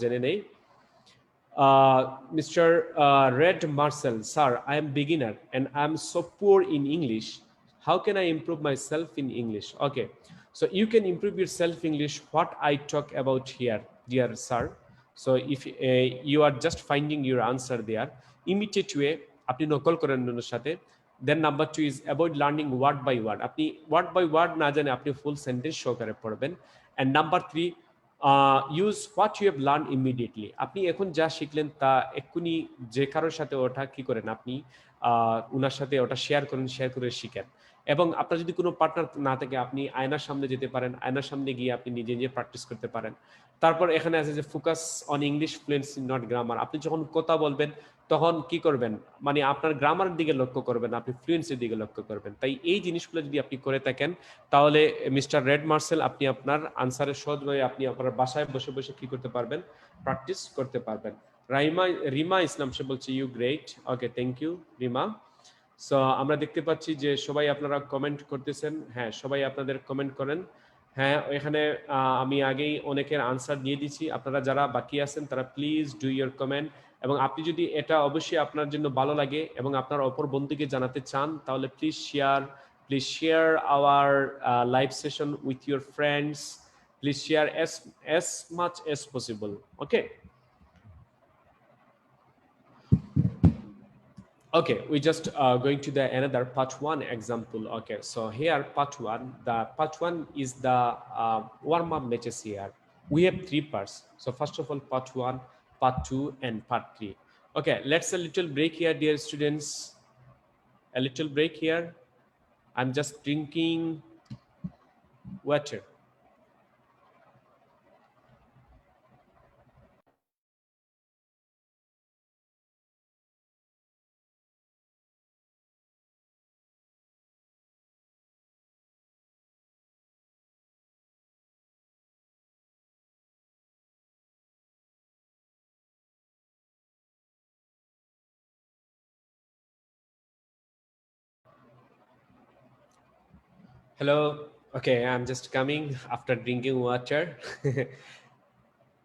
জেনে নেই। Mr. Red Marcel, sir, I am beginner and I am so poor in English. How can I improve myself in English? Okay, so you can improve yourself English what I talk about here, dear sir. So if you are just finding your answer there, immediate way আপনি নকল করেন অন্যের সাথে। Then number 2 is avoid learning word by word. আপনি word by word না জানে আপনি full sentence সহকারে পড়বেন। And number 3, use what you have learned immediately. আপনি এখন যা শিখলেন তা এক্ষুনি যে কারোর সাথে ওটা কি করেন, আপনি উনার সাথে ওটা শেয়ার করে শিখেন। এবং আপনার যদি কোনো পার্টনার না থাকে, আপনি আয়নার সামনে যেতে পারেন, আয়নার সামনে গিয়ে আপনি নিজে নিজে প্র্যাকটিস করতে পারেন। তারপর এখানে আছে যে focus on English fluency not grammar. আপনি যখন কথা বলবেন তখন কি করবেন, মানে আপনার গ্রামারের দিকে লক্ষ্য করবেন, আপনি ফ্লুয়েন্সির দিকে লক্ষ্য করবেন। তাই এই জিনিসগুলো যদি আপনি করে থাকেন, তাহলে মিস্টার রেড মার্সেল আপনি আপনার আনসারের সহজভাবে আপনি আপনার বাসায় বসে বসে কি করতে পারবেন, প্র্যাকটিস করতে পারবেন। রিমা ইসলাম সে বলছে you great. Okay, thank you Rima. So আমরা দেখতে পাচ্ছি যে সবাই আপনারা কমেন্ট করতেছেন। হ্যাঁ, সবাই আপনাদের কমেন্ট করেন। হ্যাঁ, এখানে আমি আগেই অনেকের আনসার দিয়ে দিচ্ছি। আপনারা যারা বাকি আছেন তারা প্লিজ ডু ইয়োর কমেন্ট। এবং আপনি যদি এটা অবশ্যই আপনার জন্য ভালো লাগে এবং আপনার অপর বন্ধুকে জানাতে চান, তাহলে please share our live session with your friends. Please share as much as possible. Okay. Okay, we just going to the another part 1 example. Okay, so here part 1, the part 1 is the warm-up matches here. we have three parts. So first of all, part 1, part 2, and part 3. Okay, let's a little break here, dear students. A little break here. I'm just drinking water. Hello. Okay, I'm just coming after drinking water.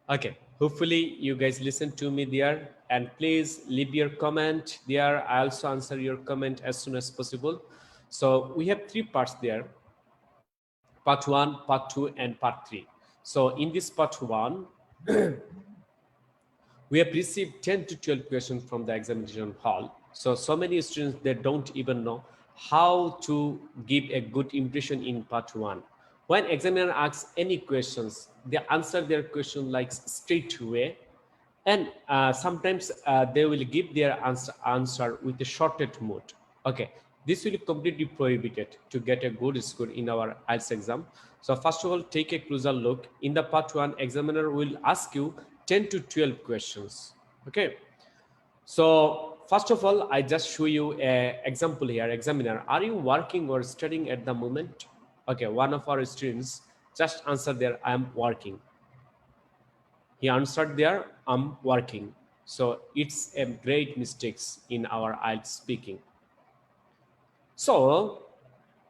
Okay, hopefully you guys listen to me there, and please leave your comment there. I also answer your comment as soon as possible. So we have three parts there: part 1, part 2, and part 3. So in this part 1, we have received 10 to 12 questions from the examination hall. So many students, they don't even know how to give a good impression in part 1. When examiner asks any questions, they answer their question like straight away, and sometimes they will give their answer with a shorted mode. Okay, this will be completely prohibited to get a good score in our IELTS exam. So first of all, take a closer look. In the part 1, examiner will ask you 10 to 12 questions. Okay, so first of all, I just show you a example here. Examiner, are you working or studying at the moment? Okay, one of our students just answered there, I am working. He answered there, I'm working. So it's a great mistakes in our IELTS speaking. So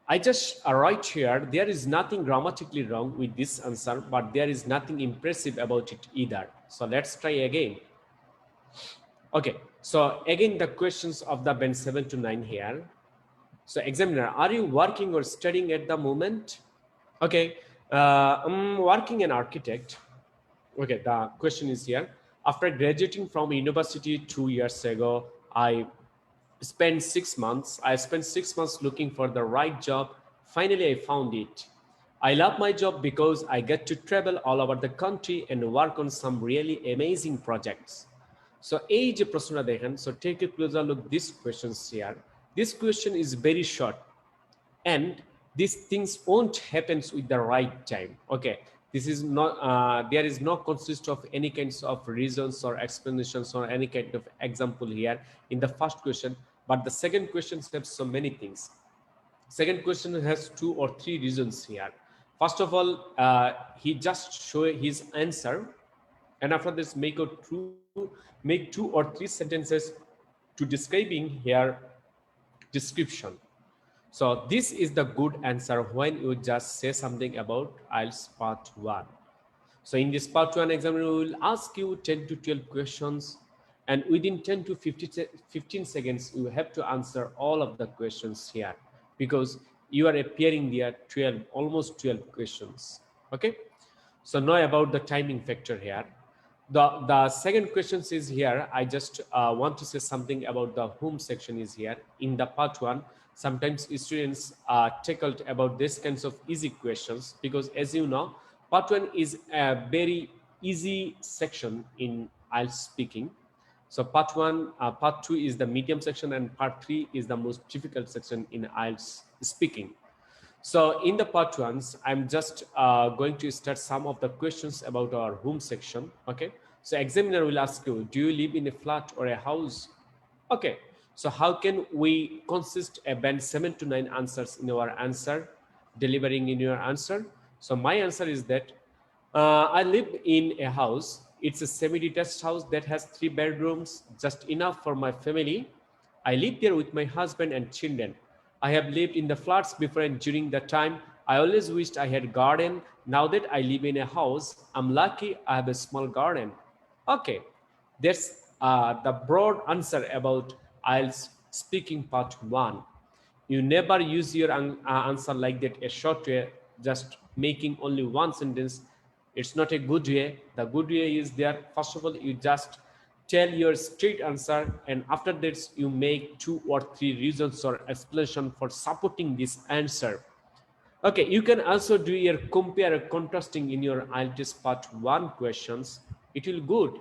I just write here, there is nothing grammatically wrong with this answer, but there is nothing impressive about it either. So let's try again. Okay, so again the questions of the band 7 to 9 here. So examiner, are you working or studying at the moment? Okay, I'm working an architect. Okay, the question is here. After graduating from university 2 years ago, I spent 6 months looking for the right job. Finally, I found it. I love my job because I get to travel all over the country and work on some really amazing projects. So এই যে প্রশ্নটা দেখেন, so take a closer look this questions here. This question is very short, and these things won't happen with the right time. Okay, this is not there is no consist of any kinds of reasons or explanations or any kind of example here in the first question, but the second question has so many things. Second question has 2 or 3 reasons here. First of all, he just show his answer, and after this make 2 or 3 sentences to describing here description. So this is the good answer when you just say something about IELTS part 1. So in this part 1 exam, we will ask you 10 to 12 questions, and within 10 to 15 seconds, you have to answer all of the questions here, because you are appearing there 12, almost 12 questions. Okay. So know about the timing factor here. The second question is here. I just want to say something about the home section is here. In the part 1, sometimes students are tickled about this kinds of easy questions, because as you know, part 1 is a very easy section in IELTS speaking. So part 2 is the medium section, and part 3 is the most difficult section in IELTS speaking. So in the part 1s, I'm just going to start some of the questions about our home section. Okay. So examiner will ask you, do you live in a flat or a house? Okay. So how can we consist a band 7 to 9 answers in our answer, delivering in your answer? So my answer is that I live in a house. It's a semi-detached house that has 3 bedrooms, just enough for my family. I live there with my husband and children. I have lived in the flats before, and during that time, I always wished I had a garden. Now that I live in a house, I'm lucky I have a small garden. Okay, that's the broad answer about IELTS speaking part 1. You never use your answer like that, a short way, just making only one sentence. It's not a good way. The good way is there. First of all, you just tell your straight answer, and after that you make 2 or 3 reasons or explanation for supporting this answer. Okay, you can also do your compare contrasting in your IELTS part 1 questions. It will good.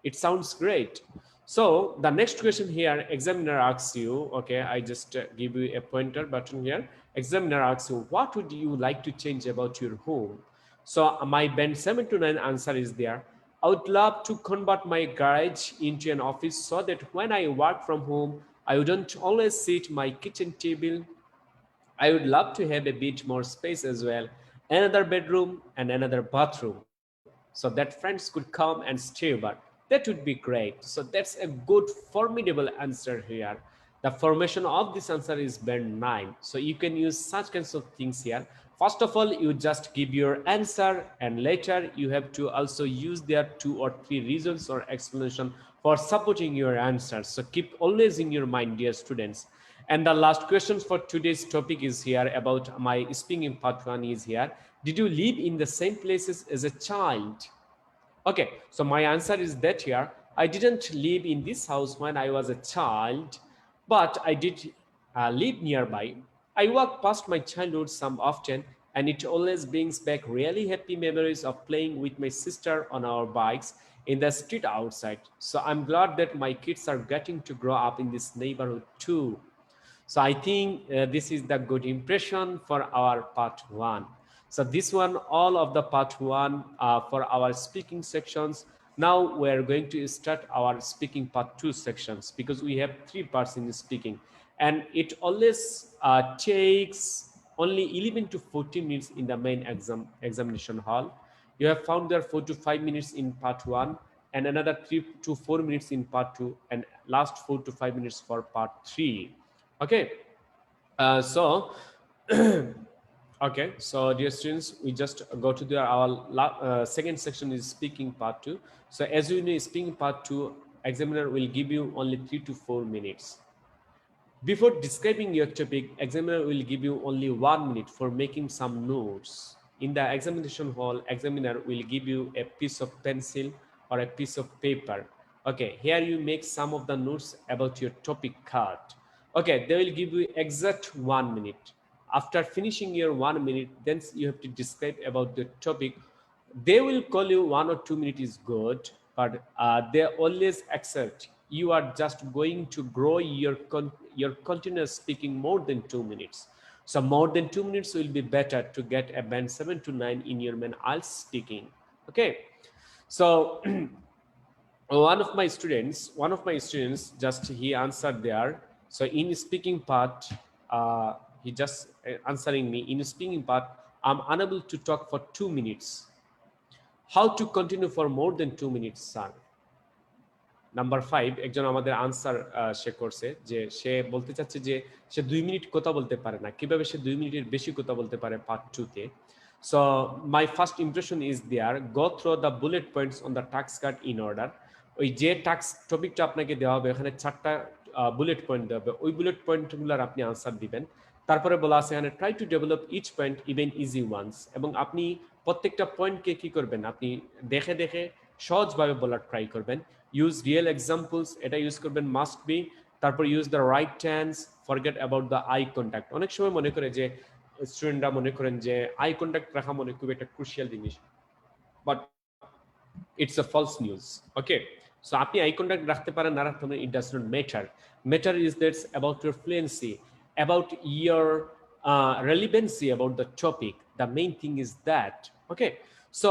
It sounds great. So the next question here, examiner asks you, okay, I just give you a pointer button here. Examiner asks you, what would you like to change about your home? So my band 7 to 9 answer is there. I would love to convert my garage into an office so that when I work from home, I wouldn't always sit my kitchen table. I would love to have a bit more space as well, another bedroom and another bathroom, so that friends could come and stay over. That would be great. So that's a good, formidable answer here. The formation of this answer is band 9. So you can use such kinds of things here. First of all, you just give your answer, and later you have to also use their 2 or 3 reasons or explanation for supporting your answer. So keep always in your mind, dear students. And the last question for today's topic is here about my speaking part 1 is here. Did you live in the same places as a child? Okay, so my answer is that here, I didn't live in this house when I was a child, but I did live nearby. I walk past my childhood some often, and it always brings back really happy memories of playing with my sister on our bikes in the street outside. So I'm glad that my kids are getting to grow up in this neighborhood too. So I think this is the good impression for our part 1. So this one, all of the part 1 for our speaking sections. Now we're going to start our speaking part 2 sections, because we have 3 parts in speaking, and it always takes only 11 to 14 minutes in the main examination hall. You have found there 4 to 5 minutes in part 1, and another 3 to 4 minutes in part 2, and last 4 to 5 minutes for part 3. Okay, so okay, so dear students, we just go to our second section is speaking part 2. So as you know, speaking part 2, examiner will give you only 3 to 4 minutes. Before describing your topic, examiner will give you only 1 minute for making some notes. In the examination hall, examiner will give you a piece of pencil or a piece of paper. Okay, here you make some of the notes about your topic card. Okay, they will give you exact 1 minute. After finishing your 1 minute, then you have to describe about the topic. They will call you 1 or 2 minutes is good, but they always accept you are just going to grow your continuous speaking more than 2 minutes. So more than 2 minutes will be better to get a band 7 to 9 in your main IELTS speaking. Okay, so one of my students just he answered there. So in speaking part, he just answering me in speaking part, I'm unable to talk for 2 minutes. How to continue for more than 2 minutes, sir? Number 5 একজন আমাদের answer সে করছে যে সে বলতে চাচ্ছে যে সে 2 minute কথা বলতে পারে না, কিভাবে সে 2 মিনিটের বেশি কথা বলতে পারে পার্ট 2 তে। So my first impression is there, go through the bullet points on the task card in order. ওই যে টাস্ক টপিকটা আপনাকে দেওয়া হবে, এখানে 4টা বুলেট পয়েন্ট দেওয়া হবে, ওই বুলেট পয়েন্টগুলোর আপনি আনসার দিবেন। তারপরে বলা আছে এখানে try to develop each point even easy ones, এবং আপনি প্রত্যেকটা পয়েন্টকে কি করবেন, আপনি দেখে দেখে সহজভাবে বলার ট্রাই করবেন। ইউজ রিয়েল এক্সাম্পলস, এটা ইউজ করবেন মাস্ট বি। তারপর use the right tense, forget about the eye contact. অনেক সময় মনে করে যে স্টুডেন্টরা মনে করেন যে আই কন্ট্যাক্ট রাখা মনে খুব একটা ক্রুশিয়াল জিনিস, but it's a false news. Okay, so আপনি আই কন্ট্যাক্ট রাখতে পারেন না রাখতে পারেন, it does not matter. Matter is that about your fluency, about your relevancy about the topic. The main thing is that. Okay, so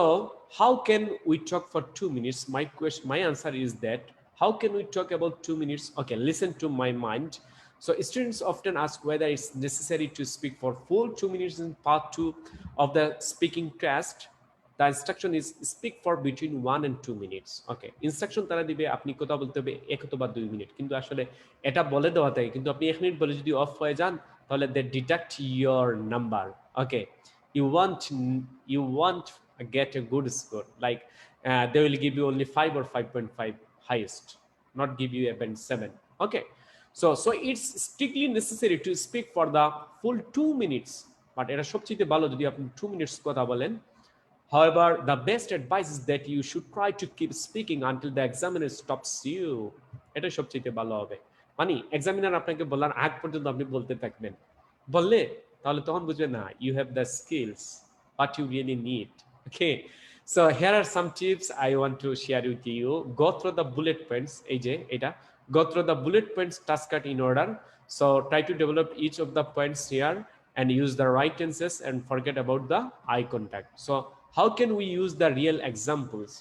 how can we talk for 2 minutes? My answer is that how can we talk about 2 minutes? Okay, listen to my mind. So students often ask whether it's necessary to speak for full 2 minutes in part 2 of the speaking test. The instruction is speak for between 1 and 2 minutes. Okay, instruction তারা দিবে আপনি কথা বলতে হবে 1 অথবা 2 minute, কিন্তু আসলে এটা বলে দেওয়া থাকে, কিন্তু আপনি 1 মিনিট বলে যদি অফ হয়ে যান তাহলে they deduct your number. Okay, you want get a good score, like they will give you only 5 or 5.5 highest, not give you even 7. Okay, so it's strictly necessary to speak for the full 2 minutes, but এটা সবচেয়ে ভালো যদি আপনি 2 minutes কথা বলেন। However, the best advice is that you should try to keep speaking until the examiner stops you. এটা সবচেয়ে ভালো হবে, মানে এক্সামিনার আপনাকে বলার আগ পর্যন্ত আপনি বলতে থাকবেন। বললে তাহলে তখন বুঝবে না you have the skills what you really need. Okay, so here are some tips I want to share with you. Go through the bullet points, এই যে এটা go through the bullet points task cut in order. So try to develop each of the points here and use the right tenses and forget about the eye contact. So how can we use the real examples?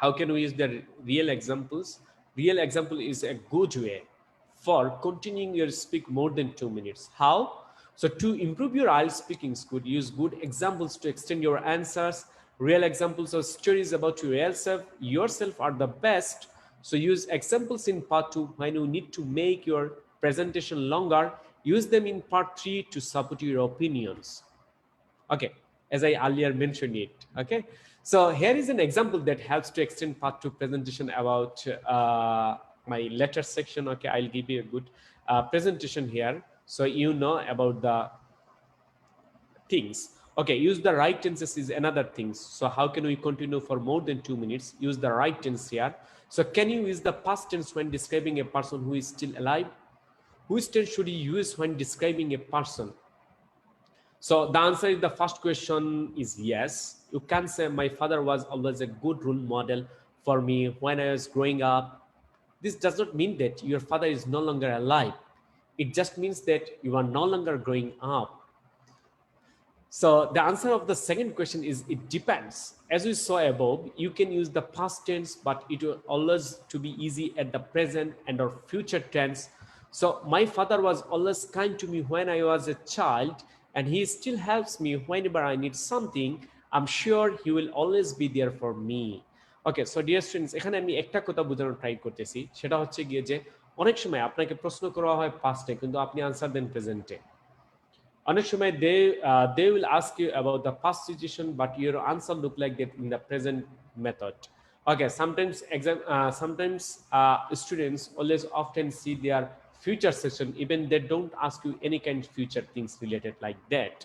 How can we use the real examples? Real example is a good way for continuing your speak more than 2 minutes. How? So to improve your IELTS speaking skill, use good examples to extend your answers. Real examples or stories about yourself are the best. So use examples in part 2 when you need to make your presentation longer. Use them in part 3 to support your opinions. Okay, as I earlier mentioned it. Okay, so here is an example that helps to extend part 2 presentation about my letter section. Okay, I'll give you a good presentation here so you know about the things. Okay, use the right tenses is another thing. So how can we continue for more than 2 minutes? Use the right tense here. So can you use the past tense when describing a person who is still alive? Which tense should you use when describing a person? So the answer is the first question is yes. You can say my father was always a good role model for me when I was growing up. This does not mean that your father is no longer alive. It just means that you are no longer growing up. So the answer of the second question is it depends. As we saw above, you can use the past tense, but it will always to be easy at the present and or future tense. So my father was always kind to me when I was a child, and he still helps me whenever I need something. I'm sure he will always be there for me. Okay, so dear students, এখানে আমি একটা কথা বোঝানোর try করতেছি, সেটা হচ্ছে গিয়ে যে অনেক সময় আপনাকে প্রশ্ন করা হয় পাস্টে কিন্তু আপনি আনসার দেন প্রেজেন্টে। অনেক সময় they will ask you about the past situation but your answer look like that in the present method. Okay, sometimes students always often see their future session even they don't ask you any kind of future things related like that.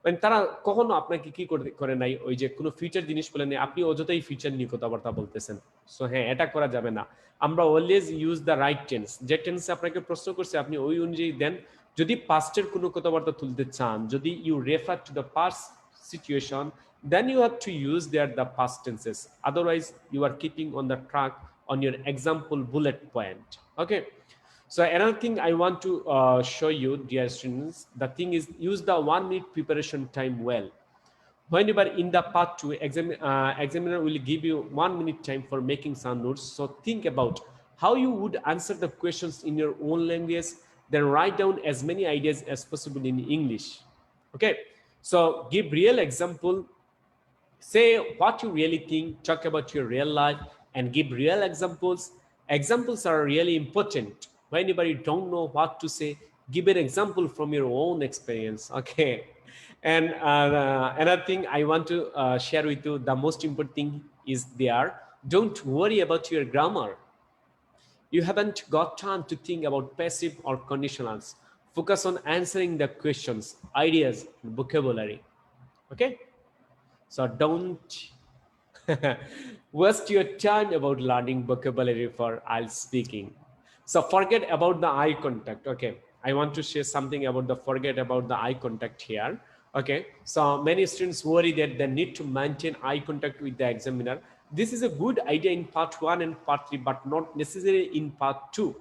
মানে তারা কখনো আপনাকে কি করে নাই ওই যে কোনো ফিউচার জিনিস বলে নেই, আপনি অযথাই ফিউচার নিয়ে কথাবার্তা বলতেছেন। সো হ্যাঁ, এটা করা যাবে না। আমরা always use the right tense. যে টেন্সে আপনাকে প্রশ্ন করছে আপনি ওই অনুযায়ী দেন। যদি পাস্টের কোনো কথাবার্তা তুলতে চান, যদি you refer to the past situation, then you have to use there the past tenses. Otherwise you are keeping on the track on your example bullet point. Okay, so another thing I want to show you, dear students, the thing is use the 1 minute preparation time well. Whenever in the part 2 examiner will give you 1 minute time for making some notes. So think about how you would answer the questions in your own language, then write down as many ideas as possible in English. Okay, so give real example, say what you really think, talk about your real life and give real examples. Examples are really important. Whenever you don't know what to say, give an example from your own experience. Okay, and another thing I want to share with you, the most important thing is there, don't worry about your grammar. You haven't got time to think about passive or conditionals. Focus on answering the questions, ideas, and vocabulary. Okay, so don't waste your time about learning vocabulary for IELTS speaking. So forget about the eye contact. Okay, I want to share something about the forget about the eye contact here. Okay, so many students worry that they need to maintain eye contact with the examiner. This is a good idea in part 1 and part 3, but not necessarily in part 2.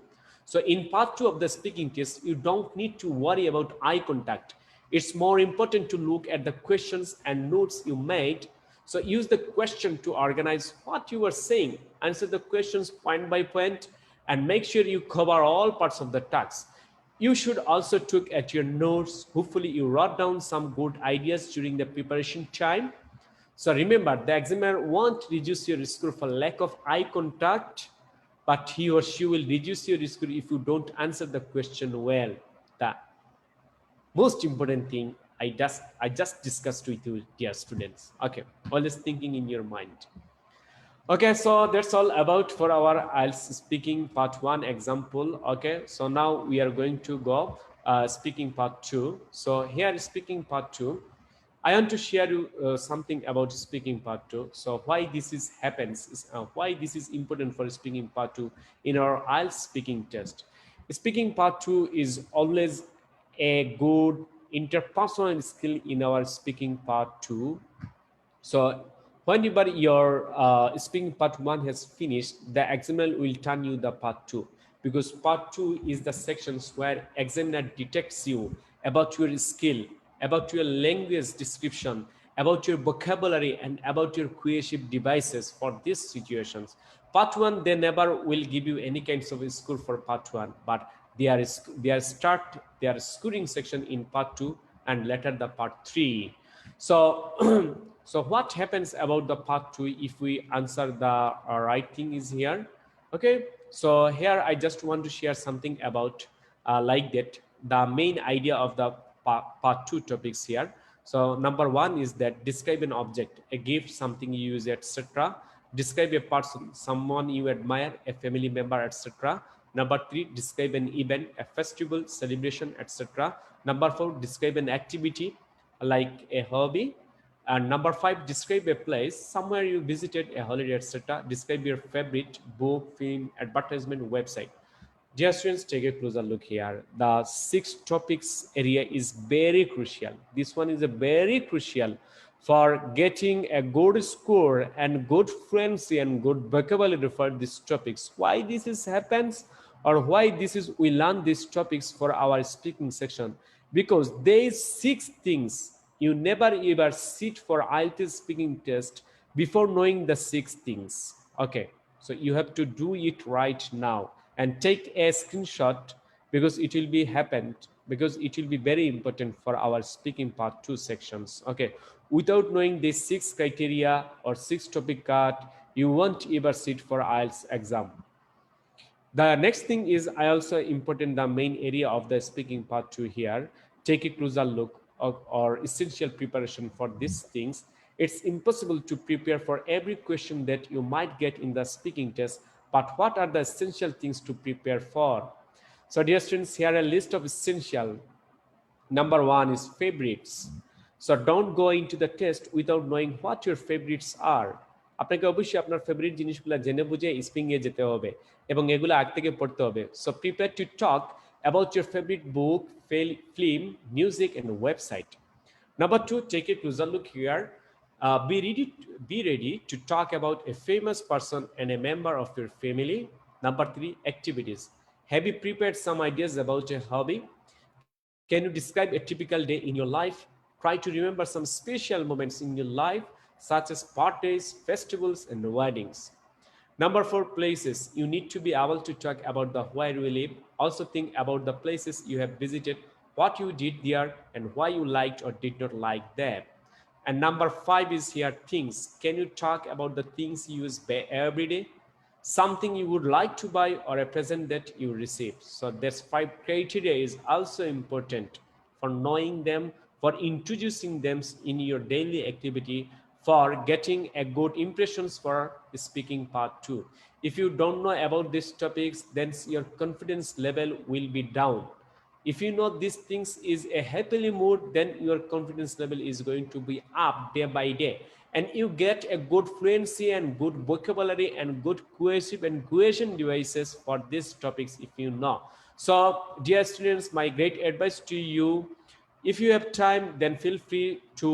So in part 2 of the speaking test, you don't need to worry about eye contact. It's more important to look at the questions and notes you made. So use the question to organize what you are saying, answer the questions point by point, and make sure you cover all parts of the task. You should also look at your notes. Hopefully you wrote down some good ideas during the preparation time. So remember, the examiner won't reduce your score for lack of eye contact, but he or she will reduce your score if you don't answer the question well. The most important thing I just discussed with you, dear students. Okay, always thinking in your mind. Okay, so that's all about for our IELTS speaking part 1 example. Okay, so now we are going to go speaking part 2. So here is speaking part 2. I want to share you something about speaking part 2. So why this is happens, why this is important for speaking part 2 in our IELTS speaking test. Speaking part 2 is always a good interpersonal skill in our speaking part 2. So whenever your speaking part 1 has finished, the examiner will turn you the part 2, because part 2 is the sections where examiner detects you about your skill, about your language description, about your vocabulary, and about your cohesive devices for these situations. Part 1, they never will give you any kinds of score for part 1, but they are scoring section in part 2 and later the part 3. So so what happens about the part 2 if we answer the right thing is here. Okay, so here I just want to share something about like that, the main idea of the part 2 topics here. So number 1 is that describe an object, a gift, something you use, etc. Describe a person, someone you admire, a family member, etc. Number 3, describe an event, a festival, celebration, etc. Number 4, describe an activity like a hobby. And number 5, describe a place, somewhere you visited, a holiday, etc. Describe your favorite book, film, advertisement, website. Dear students, take a closer look here. The 6 topics area is very crucial. This one is a very crucial for getting a good score and good fluency and good vocabulary for these topics. Why this is happens, or why this is we learn these topics for our speaking section? Because these 6 things you never ever sit for IELTS speaking test before knowing the 6 things. Okay, so you have to do it right now and take a screenshot, because it will be happened, because it will be very important for our speaking part 2 sections. Okay, without knowing these 6 criteria or 6 topic card, you won't ever sit for IELTS exam. The next thing is I also important the main area of the speaking part 2 here. Take a closer look or essential preparation for these things. It's impossible to prepare for every question that you might get in the speaking test, but what are the essential things to prepare for? So dear students, here a list of essential. Number 1 is favorites. So don't go into the test without knowing what your favorites are. আপনাকে অবশ্যই আপনার favourite জিনিসগুলো জেনে বুঝে স্পিং এ যেতে হবে এবং এগুলো আগ থেকে পড়তে হবে। So prepare to talk about your favourite book, film, music and website. Number 2, take a closer look here. Be ready to talk about a famous person and a member of your family. Number 3, activities. Have you prepared some ideas about a hobby? Can you describe a typical day in your life? Try to remember some special moments in your life, such as birthdays, festivals, and weddings. Number 4, places. You need to be able to talk about the where you live. Also think about the places you have visited, what you did there, and why you liked or did not like them. And number 5 is here, things. Can you talk about the things you use every day? Something you would like to buy, or a present that you received. So this 5 criteria is also important for knowing them, for introducing them in your daily activity, for getting a good impressions for speaking part 2. If you don't know about these topics, then your confidence level will be down. If you know these things is a happily mood, then your confidence level is going to be up day by day, and you get a good fluency and good vocabulary and good cohesive and cohesion devices for these topics if you know. So dear students, my great advice to you, if you have time, then feel free to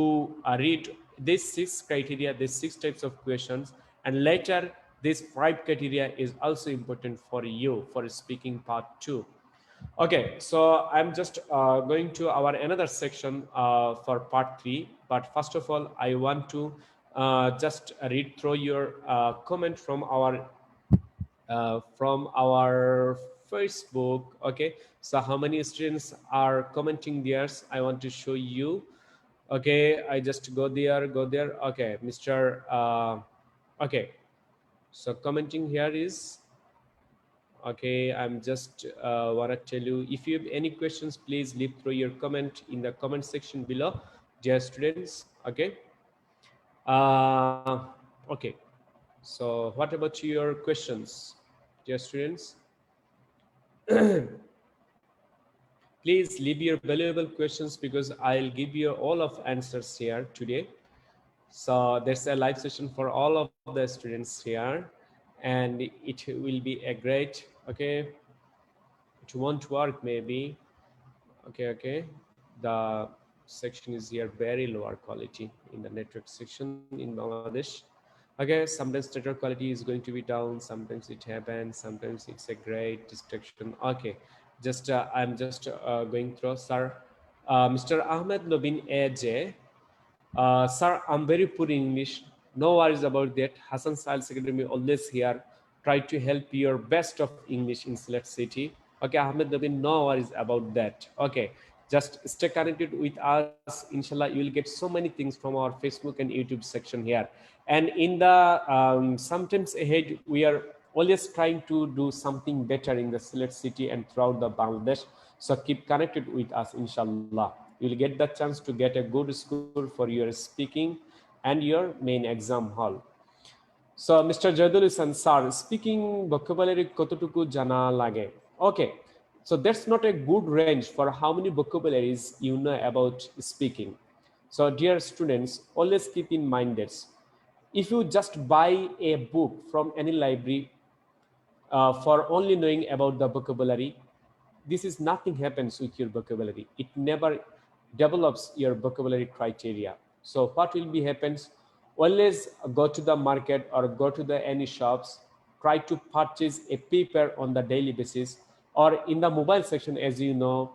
read these 6 criteria, these 6 types of questions, and later this 5 criteria is also important for you for speaking part 2. Okay, so I'm just going to our another section for part 3. But first of all, I want to just read through your comment from our Facebook. Okay, so how many students are commenting theirs? I want to show you. Okay, I just go there. Okay, Mr. Okay, so commenting here is. Okay, I'm just want to tell you, if you have any questions, please leave through your comment in the comment section below, dear students. Okay. Okay. So what about your questions, dear students? Please leave your valuable questions, because I'll give you all of answers here today. So there's a live session for all of the students here, and it will be a great, okay, it won't work maybe. Okay. the section is here very lower quality in the network section in Bangladesh. Okay, sometimes network quality is going to be down, sometimes it happens, sometimes it's a great distraction. Okay, just I'm just going through, sir. Mr. Ahmed Nobin AJ, sir, I'm very poor in English. No worries about that. Hassan Science Academy always here. Try to help your best of English in Select City. Okay, Ahmed Nabin, no worries about that. Okay, just stay connected with us. Inshallah, you will get so many things from our Facebook and YouTube section here. And in the sometimes ahead, we are always trying to do something better in the Select City and throughout the Bangladesh. So keep connected with us, inshallah. You'll get the chance to get a good score for your speaking and your main exam hall. So, Mr. Jadul Hasan, sir, speaking vocabulary kototuku jana lage. Okay, so that's not a good range for how many vocabularies you know about speaking. So, dear students, always keep in mind this. If you just buy a book from any library for only knowing about the vocabulary, this is nothing happens with your vocabulary. It never develops your vocabulary criteria. So what will be happens? Always go to the market or go to the any shops, try to purchase a paper on the daily basis, or in the mobile section, as you know,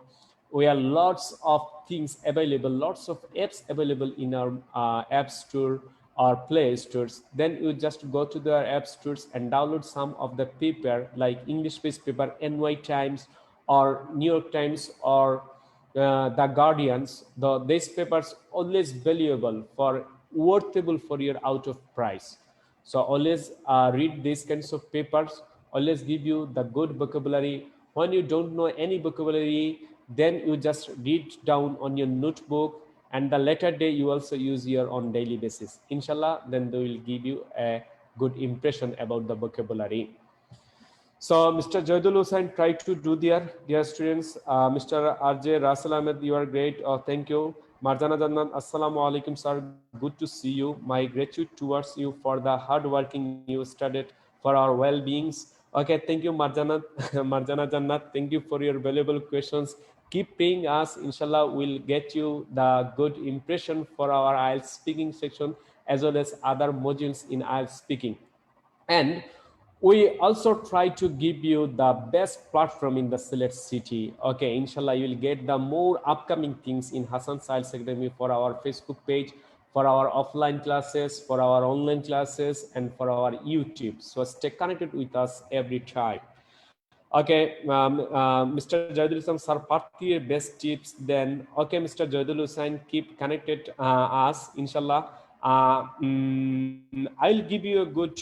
we have lots of things available, lots of apps available in our app store or play stores. Then you just go to the app stores and download some of the paper like English based paper, NY Times or New York Times or the Guardians. These papers always valuable for worthable for your out of price. So always read these kinds of papers, always give you the good vocabulary. When you don't know any vocabulary, then you just read down on your notebook, and the later day you also use your on daily basis. Inshallah, then they will give you a good impression about the vocabulary. So, Mr. Jaidul Hussain tried to do their dear students. Mr. RJ Rasul Ahmed, you are great. Thank you. Marjana Jannan, Assalamu alaikum, sir. Good to see you. My gratitude towards you for the hard working you studied for our well beings. Okay, thank you, Marjana, Marjana Jannat. Thank you for your valuable questions. Keep paying us. Inshallah, we'll get you the good impression for our IELTS speaking section as well as other modules in IELTS speaking. And we also try to give you the best platform in the select city. Okay, inshallah, you will get the more upcoming things in Hassan Science Academy for our Facebook page, for our offline classes, for our online classes, and for our YouTube. So stay connected with us every time. Okay, Mr. Jaidul Hussain, sir, party best tips then. Okay, Mr. Jaidul Hussain, keep connected us, inshallah. I'll give you a good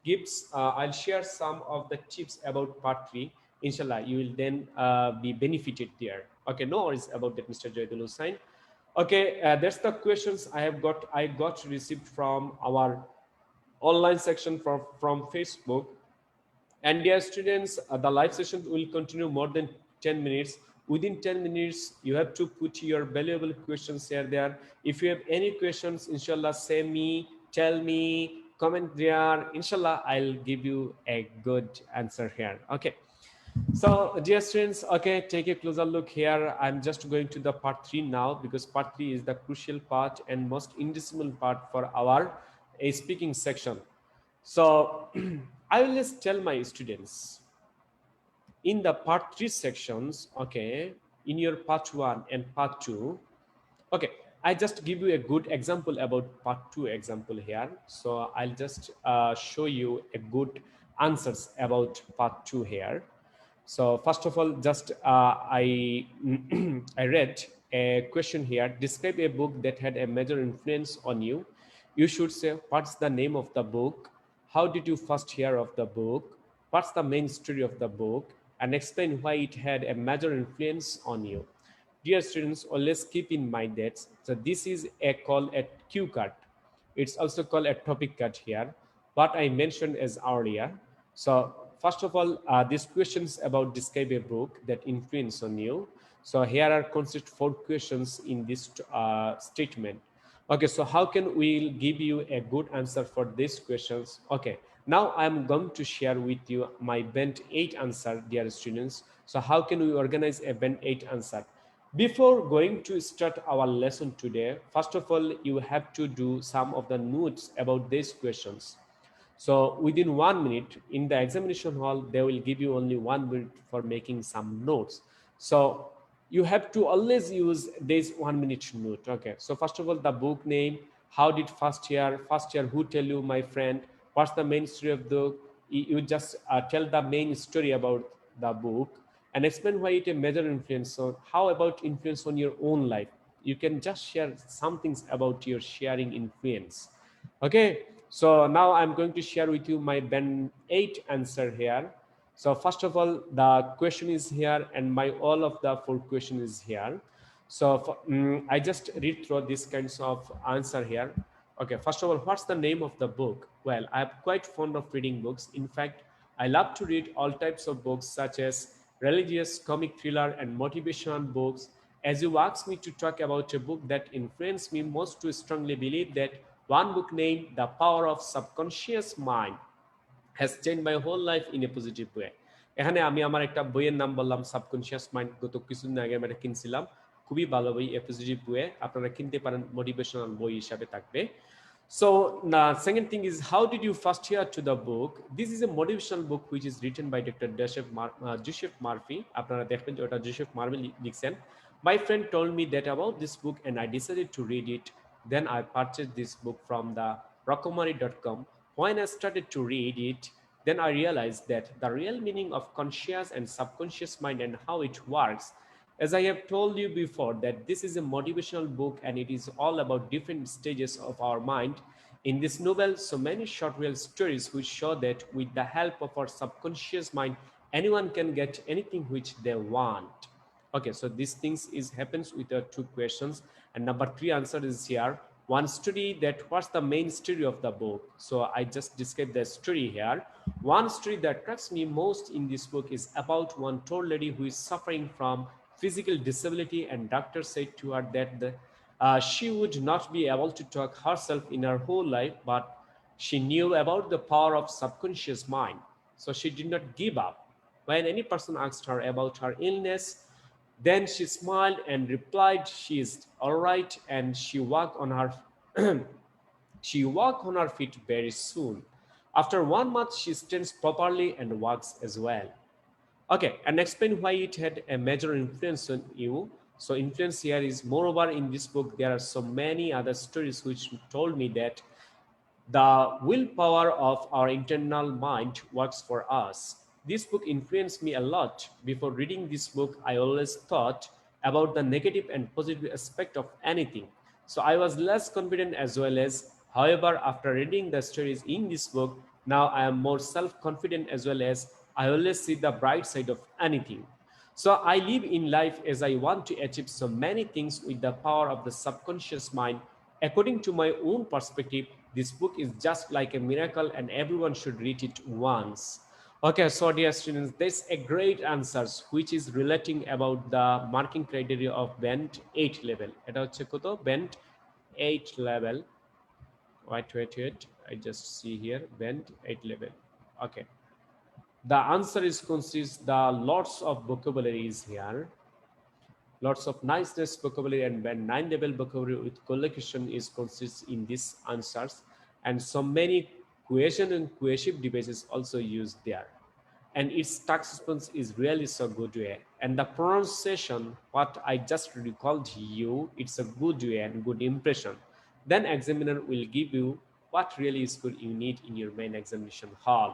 tips. I'll share some of the tips about part 3. Inshallah, you will then be benefited there. Okay, no worries about that, Mr. Jaidul Hussain. Okay, that's the questions I got received from our online section from Facebook. And dear students, the live session will continue more than 10 minutes. Within 10 minutes, you have to put your valuable questions here there. If you have any questions, inshallah, say me, tell me, comment there. Inshallah, I'll give you a good answer here. Okay. So, dear students, okay, take a closer look here. I'm just going to the part 3 now because part 3 is the crucial part and most indispensable part for our speaking section. So I will just tell my students in the part 3 sections, okay, in your part 1 and part 2, okay, I just give you a good example about part 2 example here. So I'll just show you a good answers about part 2 here. So first of all, just I I read a question here. Describe a book that had a major influence on you. You should say what's the name of the book, how did you first hear of the book, what's the main story of the book, and explain why it had a major influence on you. Dear students, always keep in mind that so this is a call a cue card. It's also called a topic card here, what I mentioned as earlier. So first of all, these questions about describe a book that influence on you. So here are consist 4 questions in this statement. Okay, so how can we give you a good answer for these questions? Okay, now I'm going to share with you my band 8 answer, dear students. So how can we organize a band 8 answer? Before going to start our lesson today, first of all, you have to do some of the notes about these questions. So within 1 minute in the examination hall, they will give you only 1 minute for making some notes. So you have to always use this 1 minute note. Okay. So first of all, the book name, how did first year, who tell you, my friend, what's the main story of the book? You just tell the main story about the book and explain why it a major influence. So how about influence on your own life? You can just share some things about your sharing influence. Okay, so now I'm going to share with you my band 8 answer here. So first of all, the question is here and my all of the 4 question is here. So I just read through these kinds of answer here. Okay, first of all, what's the name of the book? Well, I'm quite fond of reading books. In fact, I love to read all types of books such as religious, comic, thriller, and motivational books. As you asked me to talk about a book that influenced me most, to strongly believe that one book named The Power of Subconscious Mind has changed my whole life in a positive way. এখানে আমি আমার একটা বইয়ের নাম বললাম subconscious mind, গত কিছুদিন আগে আমি এটা কিনছিলাম, খুবই ভালো বই, এ পজিটিভ বইয়ে আপনারা কিনতে পারেন, মোটিভেশনাল বই হিসাবে থাকবে। So the second thing is, how did you first hear to the book? This is a motivational book which is written by Dr. Joseph Murphy. আপনারা দেখবেন যে ওটা জোসেফ মার্ফি লিখছেন। My friend told me that about this book and I decided to read it. Then I purchased this book from the rockomary.com. When I started to read it, then I realized that the real meaning of conscious and subconscious mind and how it works. As I have told you before, that this is a motivational book and it is all about different stages of our mind. In this novel, so many short real stories which show that with the help of our subconscious mind, anyone can get anything which they want. Okay, so these things is happens with the 2 questions, and number 3 answer is here. One story, that what's the main story of the book? So I just described the story here. One story that attracts me most in this book is about one tall lady who is suffering from physical disability, and doctor said to her that she would not be able to talk herself in her whole life, but she knew about the power of subconscious mind, so she did not give up. When any person asked her about her illness, then she smiled and replied she is all right, and she walked on her feet very soon. After 1 month, she stands properly and walks as well. Okay, and explain why it had a major influence on you. So influence here is, moreover, in this book there are so many other stories which told me that the willpower of our internal mind works for us. This book influenced me a lot. Before reading this book, I always thought about the negative and positive aspect of anything. So I was less confident as well as, however, after reading the stories in this book, now I am more self-confident as well as I always see the bright side of anything. So I live in life as I want to achieve so many things with the power of the subconscious mind. According to my own perspective, this book is just like a miracle and everyone should read it once. Okay, so dear students, there's a great answers which is relating about the marking criteria of band 8 level. এটা হচ্ছে কত? Band 8 level. Wait. I just see here band 8 level. Okay. The answer is consists the lots of vocabularies here. Lots of niceness vocabulary and band 9 level vocabulary with collocation is consists in these answers, and so many question and cohesive devices also used there, and its tax response is really so good way, and the pronunciation what I just recalled to you, it's a good way and good impression. Then examiner will give you what really is good you need in your main examination hall.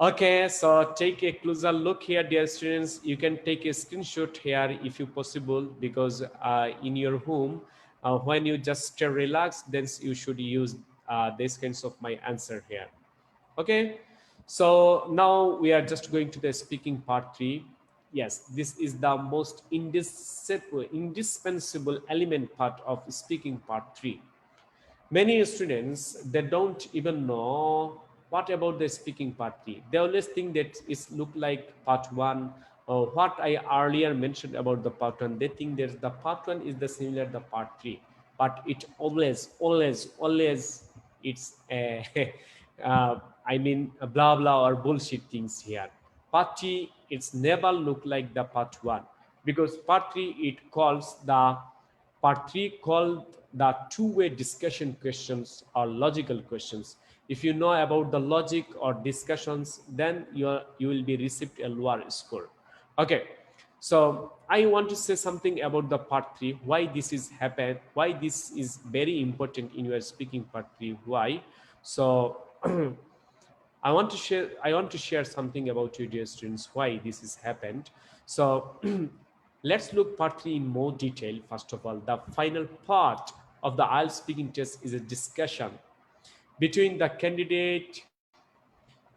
Okay, so take a closer look here, dear students. You can take a screenshot here if you possible, because in your home, when you just relax, then you should use these kinds of my answer here. Okay, so now we are just going to the speaking part 3. Yes, this is the most indispensable element part of speaking part 3. Many students, they don't even know what about the speaking part 3. They always think that it's look like part 1, or what I earlier mentioned about the part 1. They think that the part 1 is the similar the part 3, but it always it's a I mean blah blah or bullshit things here. Part 3, it's never look like the part 1. because part 3 called the two-way discussion questions or logical questions. If you know about the logic or discussions, then you will be received a lower score. Okay, so I want to say something about the part 3, why this is happened, why this is very important in your speaking part 3, why. So I want to share something about you, dear students, why this has happened. So let's look part 3 in more detail. First of all, the final part of the IELTS speaking test is a discussion between the candidate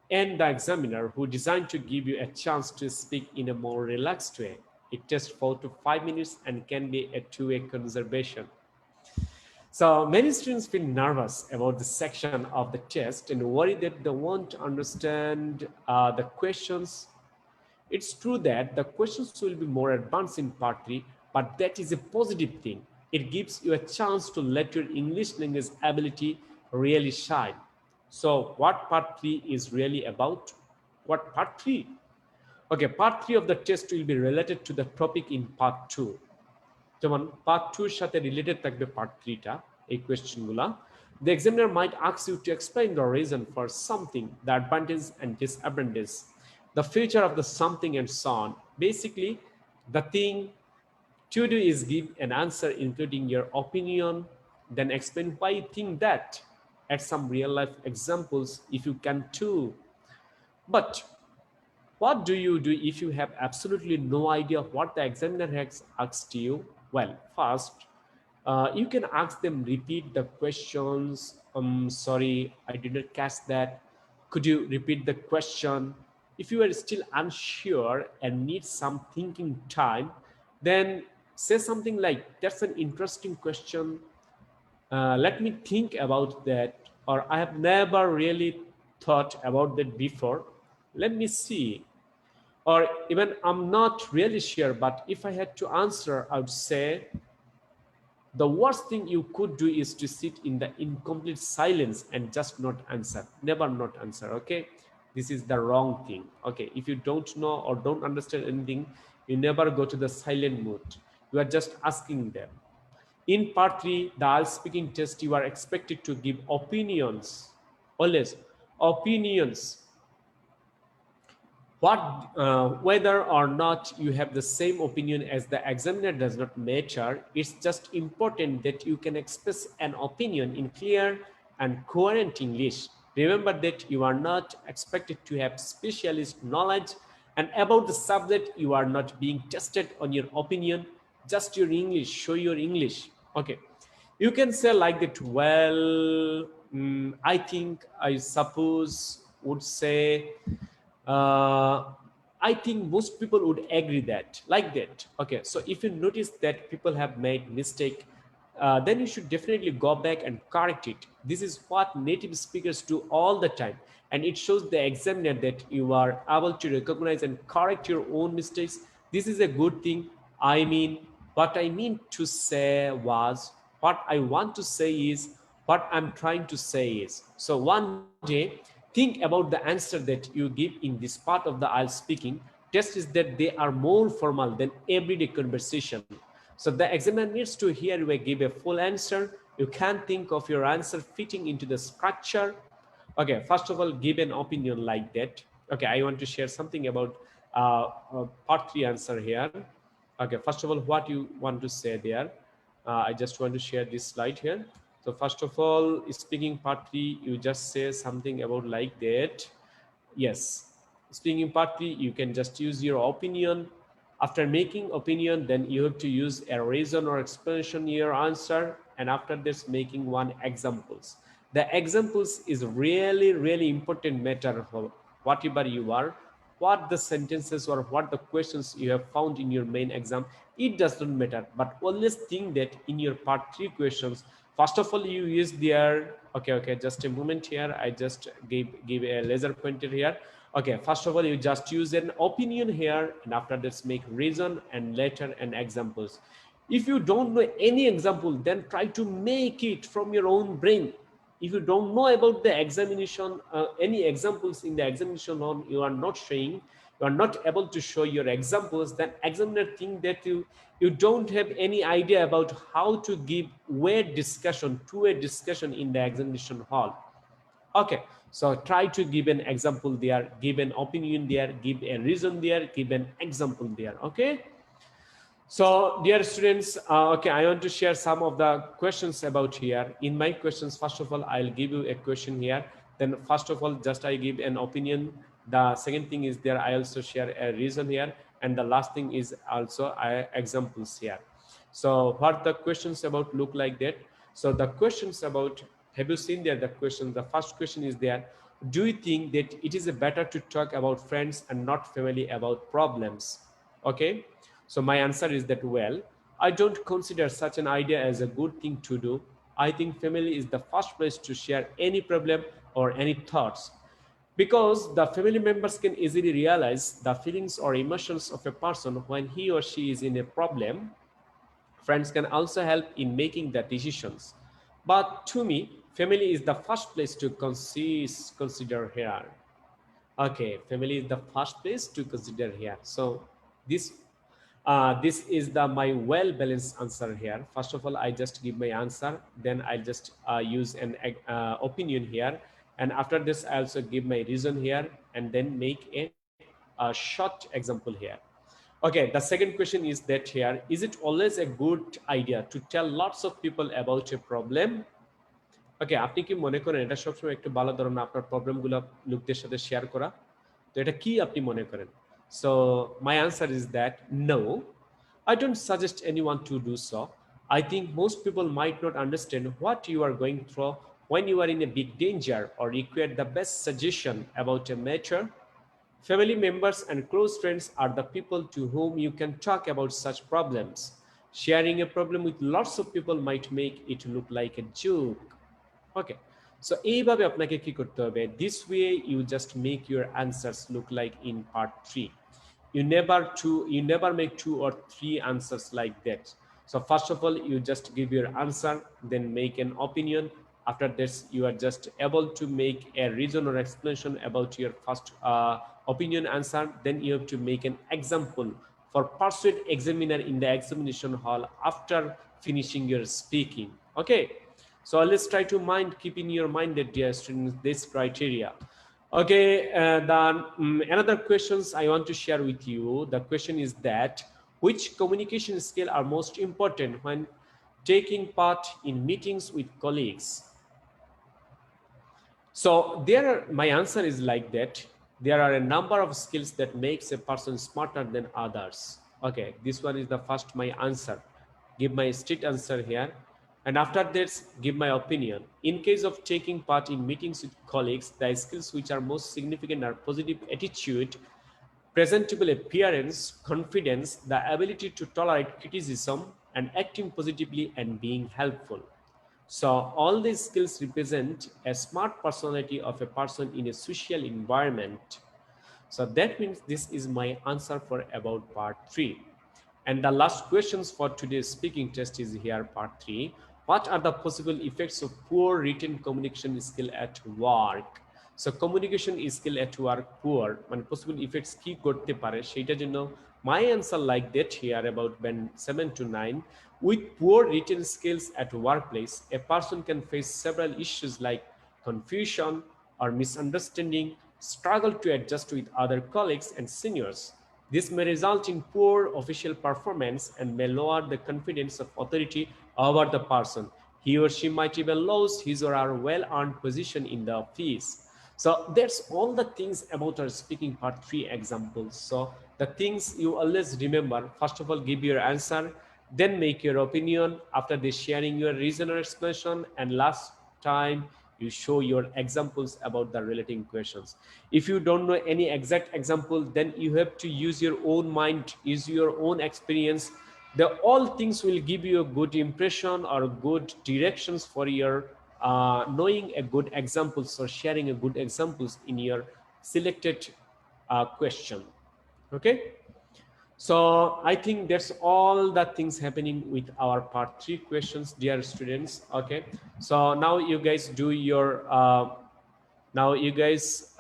and the examiner, who designed to give you a chance to speak in a more relaxed way. It takes 4 to 5 minutes and can be a two-way conversation. So many students feel nervous about the section of the test and worry that they won't understand the questions. It's true that the questions will be more advanced in part 3, but that is a positive thing. It gives you a chance to let your English language ability really shine. So what part 3 is really about? What part 3? Okay, part 3 of the test will be related to the topic in part 2. যেমন part 2 এর সাথে related থাকবে part 3 টা, এই কোশ্চেনগুলো। The examiner might ask you to explain the reason for something, the advantage and disadvantage, the future of the something, and so on. Basically, the thing to do is give an answer including your opinion, then explain why you think that. Add some real life examples if you can too. But what do you do if you have absolutely no idea what the examiner has asked you? Well, first, you can ask them, repeat the questions. Sorry, I didn't catch that. Could you repeat the question? If you are still unsure and need some thinking time, then say something like, that's an interesting question. Let me think about that. Or I have never really thought about that before. Let me see. Or even, I'm not really sure, but if I had to answer, I would say the worst thing you could do is to sit in the incomplete silence and just not answer. Never not answer, okay? This is the wrong thing, okay? If you don't know or don't understand anything, you never go to the silent mode. You are just asking them. In part 3, the IELTS speaking test, you are expected to give opinions. Always opinions. Whether or not you have the same opinion as the examiner does not matter. It's just important that you can express an opinion in clear and coherent English. Remember that you are not expected to have specialist knowledge, and about the subject you are not being tested on your opinion, just your English. Show your English. Okay, you can say like that, well, I think, I suppose, would say, I think most people would agree that, like that. Okay, so if you notice that people have made mistake, then you should definitely go back and correct it. This is what native speakers do all the time, and it shows the examiner that you are able to recognize and correct your own mistakes. This is a good thing. I mean, what I mean to say was, what I want to say is, what I'm trying to say is. So one day, think about the answer that you give in this part of the IELTS speaking test is that they are more formal than everyday conversation. So the examiner needs to hear you give a full answer. You can't think of your answer fitting into the structure. Okay, first of all, give an opinion like that. Okay, I want to share something about part 3 answer here. Okay, first of all, what you want to say there. I just want to share this slide here. So first of all, speaking part 3, you just say something about like that. Yes, speaking part 3, you can just use your opinion. After making opinion, then you have to use a reason or explanation in your answer. And after this, making one examples. The examples is really, really important matter for whatever you are, what the sentences or what the questions you have found in your main exam. It doesn't matter, but always think that in your part 3 questions, first of all, you use their, okay, just a moment here. I just give a laser pointer here. Okay, first of all, you just use an opinion here, and after this, make reason and letter and examples. If you don't know any example, then try to make it from your own brain. If you don't know about the examination, any examples in the examination on you are not showing, you are not able to show your examples, then examiner think that you don't have any idea about how to give two-way discussion in the examination hall. Okay, so try to give an example there, give an opinion there, give a reason there, give an example there. Okay, so dear students, okay, I want to share some of the questions about here. In my questions, first of all, I'll give you a question here. Then first of all, just I give an opinion. The second thing is there, I also share a reason here. And the last thing is also examples here. So what the questions about look like that? So the questions about, have you seen there the question? The first question is there, do you think that it is better to talk about friends and not family about problems? Okay, so my answer is that, well, I don't consider such an idea as a good thing to do. I think family is the first place to share any problem or any thoughts, because the family members can easily realize the feelings or emotions of a person when he or she is in a problem. Friends can also help in making the decisions. But to me, family is the first place to consider here. Okay, family is the first place to consider here. So this this is the my well balanced answer here. First of all, I just give my answer, then I just use an opinion here, and after this I also give my reason here, and then make a short example here. Okay, the second question is that here, is it always a good idea to tell lots of people about a problem? ওকে, আপনি কি মনে করেন এটা সবসময় একটু ভালো ধরনের আপনার প্রবলেমগুলো লোকদের সাথে শেয়ার করা? তো এটা কি আপনি মনে করেন? So my answer is that no, I don't suggest anyone to do so. I think most people might not understand what you are going through when you are in a big danger or require the best suggestion about a matter. Family members and close friends are the people to whom you can talk about such problems. Sharing a problem with lots of people might make it look like a joke. Okay, so এইভাবে আপনাকে কি করতে হবে? This way you just make your answers look like in part 3. You never make 2 or 3 answers like that. So first of all, you just give your answer, then make an opinion. After this, you are just able to make a reason or explanation about your first opinion answer. Then you have to make an example for persuade examiner in the examination hall after finishing your speaking. Okay, so let's try to keep in your mind that, dear students, this criteria. Okay, then another questions I want to share with you. The question is that, which communication skill are most important when taking part in meetings with colleagues? So my answer is like that. There are a number of skills that makes a person smarter than others. Okay, this one is the first my answer. Give my straight answer here. And after this, give my opinion. In case of taking part in meetings with colleagues, the skills which are most significant are positive attitude, presentable appearance, confidence, the ability to tolerate criticism, and acting positively and being helpful. So all these skills represent a smart personality of a person in a social environment. So that means this is my answer for about part 3. And the last questions for today's speaking test is here, part 3. What are the possible effects of poor written communication skill at work? So communication skill at work poor, and possible effects কি করতে পারে সেটার জন্য my answer like that here about band 7 to 9. With poor written skills at workplace, a person can face several issues like confusion or misunderstanding, struggle to adjust with other colleagues and seniors. This may result in poor official performance and may lower the confidence of authority over the person. He or she might even lose his or her well-earned position in the office. So that's all the things about our speaking part 3 examples. So the things you always remember, first of all, give your answer, then make your opinion, after this sharing your reason or explanation, and last time you show your examples about the relating questions. If you don't know any exact example, then you have to use your own mind, use your own experience. The all things will give you a good impression or good directions for your knowing a good examples or sharing a good examples in your selected question. Okay, so I think that's all the things happening with our part 3 questions, dear students. Okay, so now you guys do your now you guys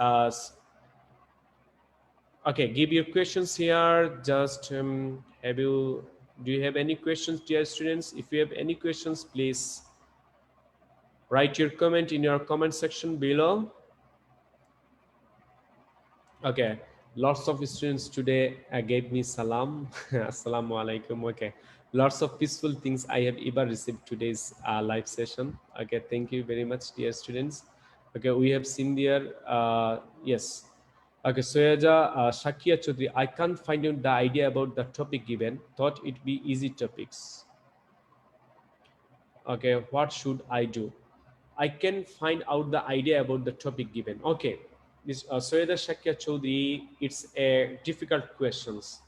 Okay, give your questions here. Just do you have any questions, dear students? If you have any questions, please write your comment in your comment section below. Okay, lots of students today gave me salam. Assalamu alaikum. Okay, lots of peaceful things I have ever received today's live session. Okay, thank you very much, dear students. Okay, we have seen there. Yes. Okay, Soyaja Shakia Chaudhary, I can't find out the idea about the topic given. Thought it be easy topics. Okay, what should I do? I can find out the idea about the topic given. Okay, this Soyeda Shakya Chaudhary, it's a difficult questions.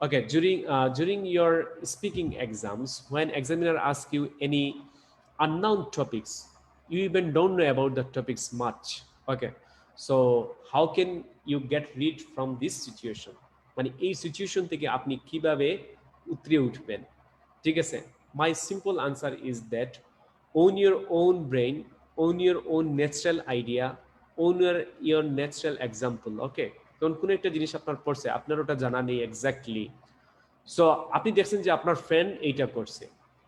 Okay, during your speaking exams, when examiner asks you any unknown topics, you even don't know about the topics much. Okay, so how can you get rid from this situation? মানে এই situation থেকে আপনি কিভাবে উতরে উঠবেন? ঠিক আছে, my simple answer is that own your own brain, own your own natural idea, own your natural example. ওকে, তখন কোনো একটা জিনিস আপনার পড়ছে, আপনার ওটা জানা নেই এক্স্যাক্টলি, সো আপনি দেখছেন যে আপনার ফ্রেন্ড এইটা করছে,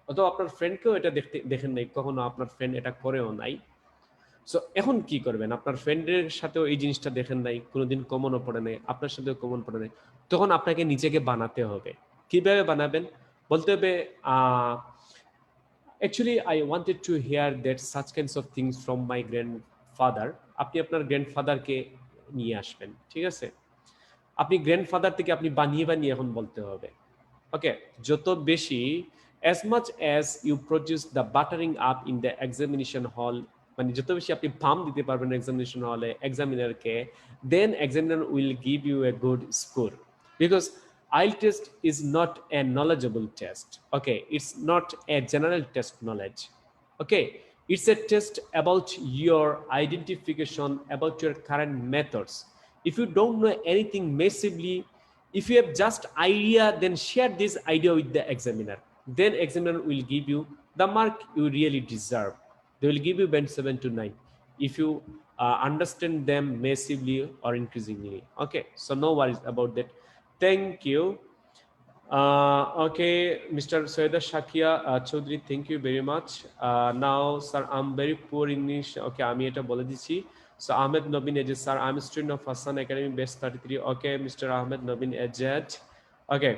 অথবা আপনার ফ্রেন্ডকেও এটা দেখেন নাই কখনো, আপনার ফ্রেন্ড এটা করেও নাই। সো এখন কি করবেন? আপনার ফ্রেন্ডের সাথেও এই জিনিসটা দেখেন নাই, কোনোদিন কমনও পড়ে নাই, আপনার সাথেও কমন পড়ে নাই, তখন আপনাকে নিজেকে বানাতে হবে। কিভাবে বানাবেন? বলতে হবে actually I wanted to hear that such kinds of things from my grandfather. আপনি আপনার গ্র্যান্ডফাদারকে নিয়ে আসবেন, ঠিক আছে? আপনি গ্র্যান্ডফাদার থেকে আপনি বানিয়ে বানিয়ে এখন বলতে হবে। ওকে, যত বেশি as much as you produce the buttering up in the examination hall, মানে যত বেশি আপনি পাম দিতে পারবেন এক্সামিনেশন হলে এক্সামিনারকে, then examiner will give you a good score, because IELTS test is not a knowledgeable test. Okay, it's not a general test knowledge. Okay, it's a test about your identification, about your current methods. If you don't know anything massively, if you have just idea, then share this idea with the examiner, then examiner will give you the mark you really deserve. They will give you band 7 to 9 if you understand them massively or increasingly. Okay, so no worries about that. Thank you. Okay, Mr. Soeda Shakia Chaudhary, thank you very much. Now, sir, I'm very poor in English. Okay, I'm here to boladichi. So, Ahmed Nobin Ejed, sir, I'm a student of Hasan Academy, best 33. Okay, Mr. Ahmed Nobin Ejed. Okay.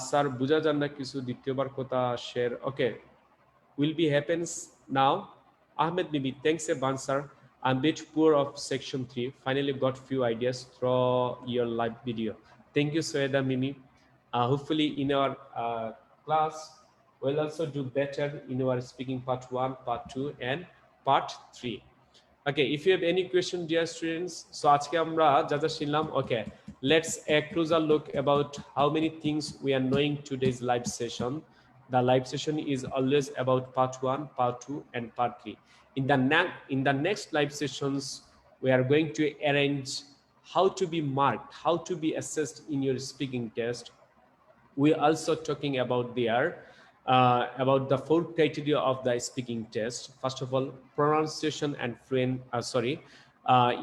Sir, buja janna kisu dityobar kota share. Okay, will be happens now. Ahmed Mimi, thanks a bunch, sir. I'm a bit poor of section 3. Finally got few ideas through your live video. Thank you, Soeda Mimi. Hopefully in our class, we'll also do better in our speaking part 1, part 2, and part 3. Okay, if you have any question, dear students, so আজকে আমরা যা যা শিখলাম, okay, let's a closer look about how many things we are knowing today's live session. The live session is always about part 1, part 2, and part 3. In the next live sessions, we are going to arrange how to be marked, how to be assessed in your speaking test. We're also talking about about the 4 criteria of the speaking test. First of all, pronunciation and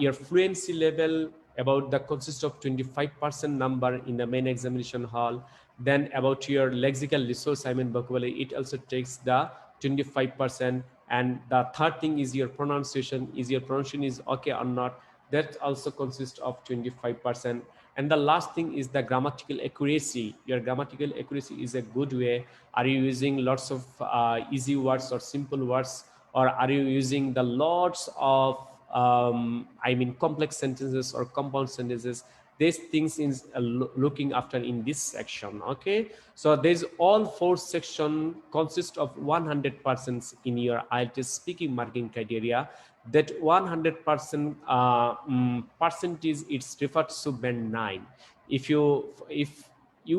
your fluency level, about the consist of 25% number in the main examination hall. Then about your lexical resource, I mean vocabulary, it also takes the 25%. And the third thing is your pronunciation. Is your pronunciation is okay or not? That also consists of 25%. And the last thing is the grammatical accuracy. Your grammatical accuracy is a good way. Are you using lots of easy words or simple words, or are you using the lots of complex sentences or compound sentences? These things is looking after in this section. Okay, so there's all 4 section consist of 100% in your IELTS speaking marking criteria. That 100% percentage, it's referred to band 9. If you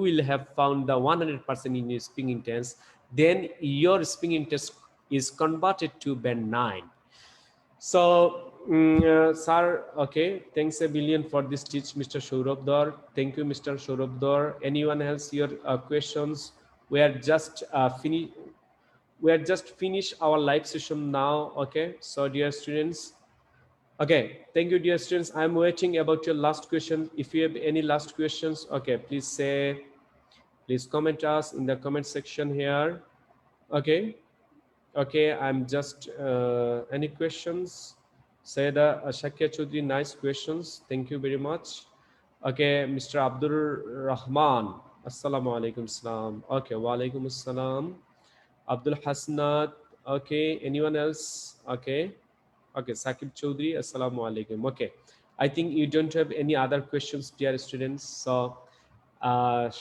will have found the 100% in your speaking test, then your speaking test is converted to band 9. So sir, okay, thanks a billion for this teach, Mr. Saurabh Dar. Thank you, Mr. Saurabh Dar. Anyone else your questions? We are just finish our live session now. Okay, so dear students, Okay, thank you, dear students. I'm waiting about your last question. If you have any last questions, okay, please comment us in the comment section here. Okay, okay, I'm just any questions? Said Shakya Chaudhary, nice questions. Thank you very much. Okay, Mr. Abdul Rahman. Assalamu alaikum salam. Okay, wa alaikum assalam. Abdul Hasnat. Okay, anyone else? Okay. Okay, Sakib Chaudhary, Assalamu alaikum. Okay, I think you don't have any other questions, dear students. So,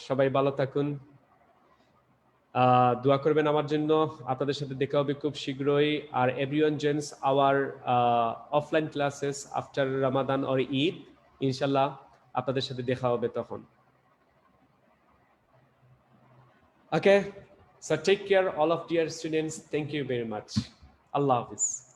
সবাই ভালো থাকুন, দোয়া করবেন আমার জন্য। আপনাদের সাথে দেখা হবে খুব শীঘ্রই। আর everyone joins our offline classes after Ramadan or Eid, ইনশাল্লাহ আপনাদের সাথে দেখা হবে তখন। Okay, so take care all of dear students. Thank you very much. Allah Hafiz.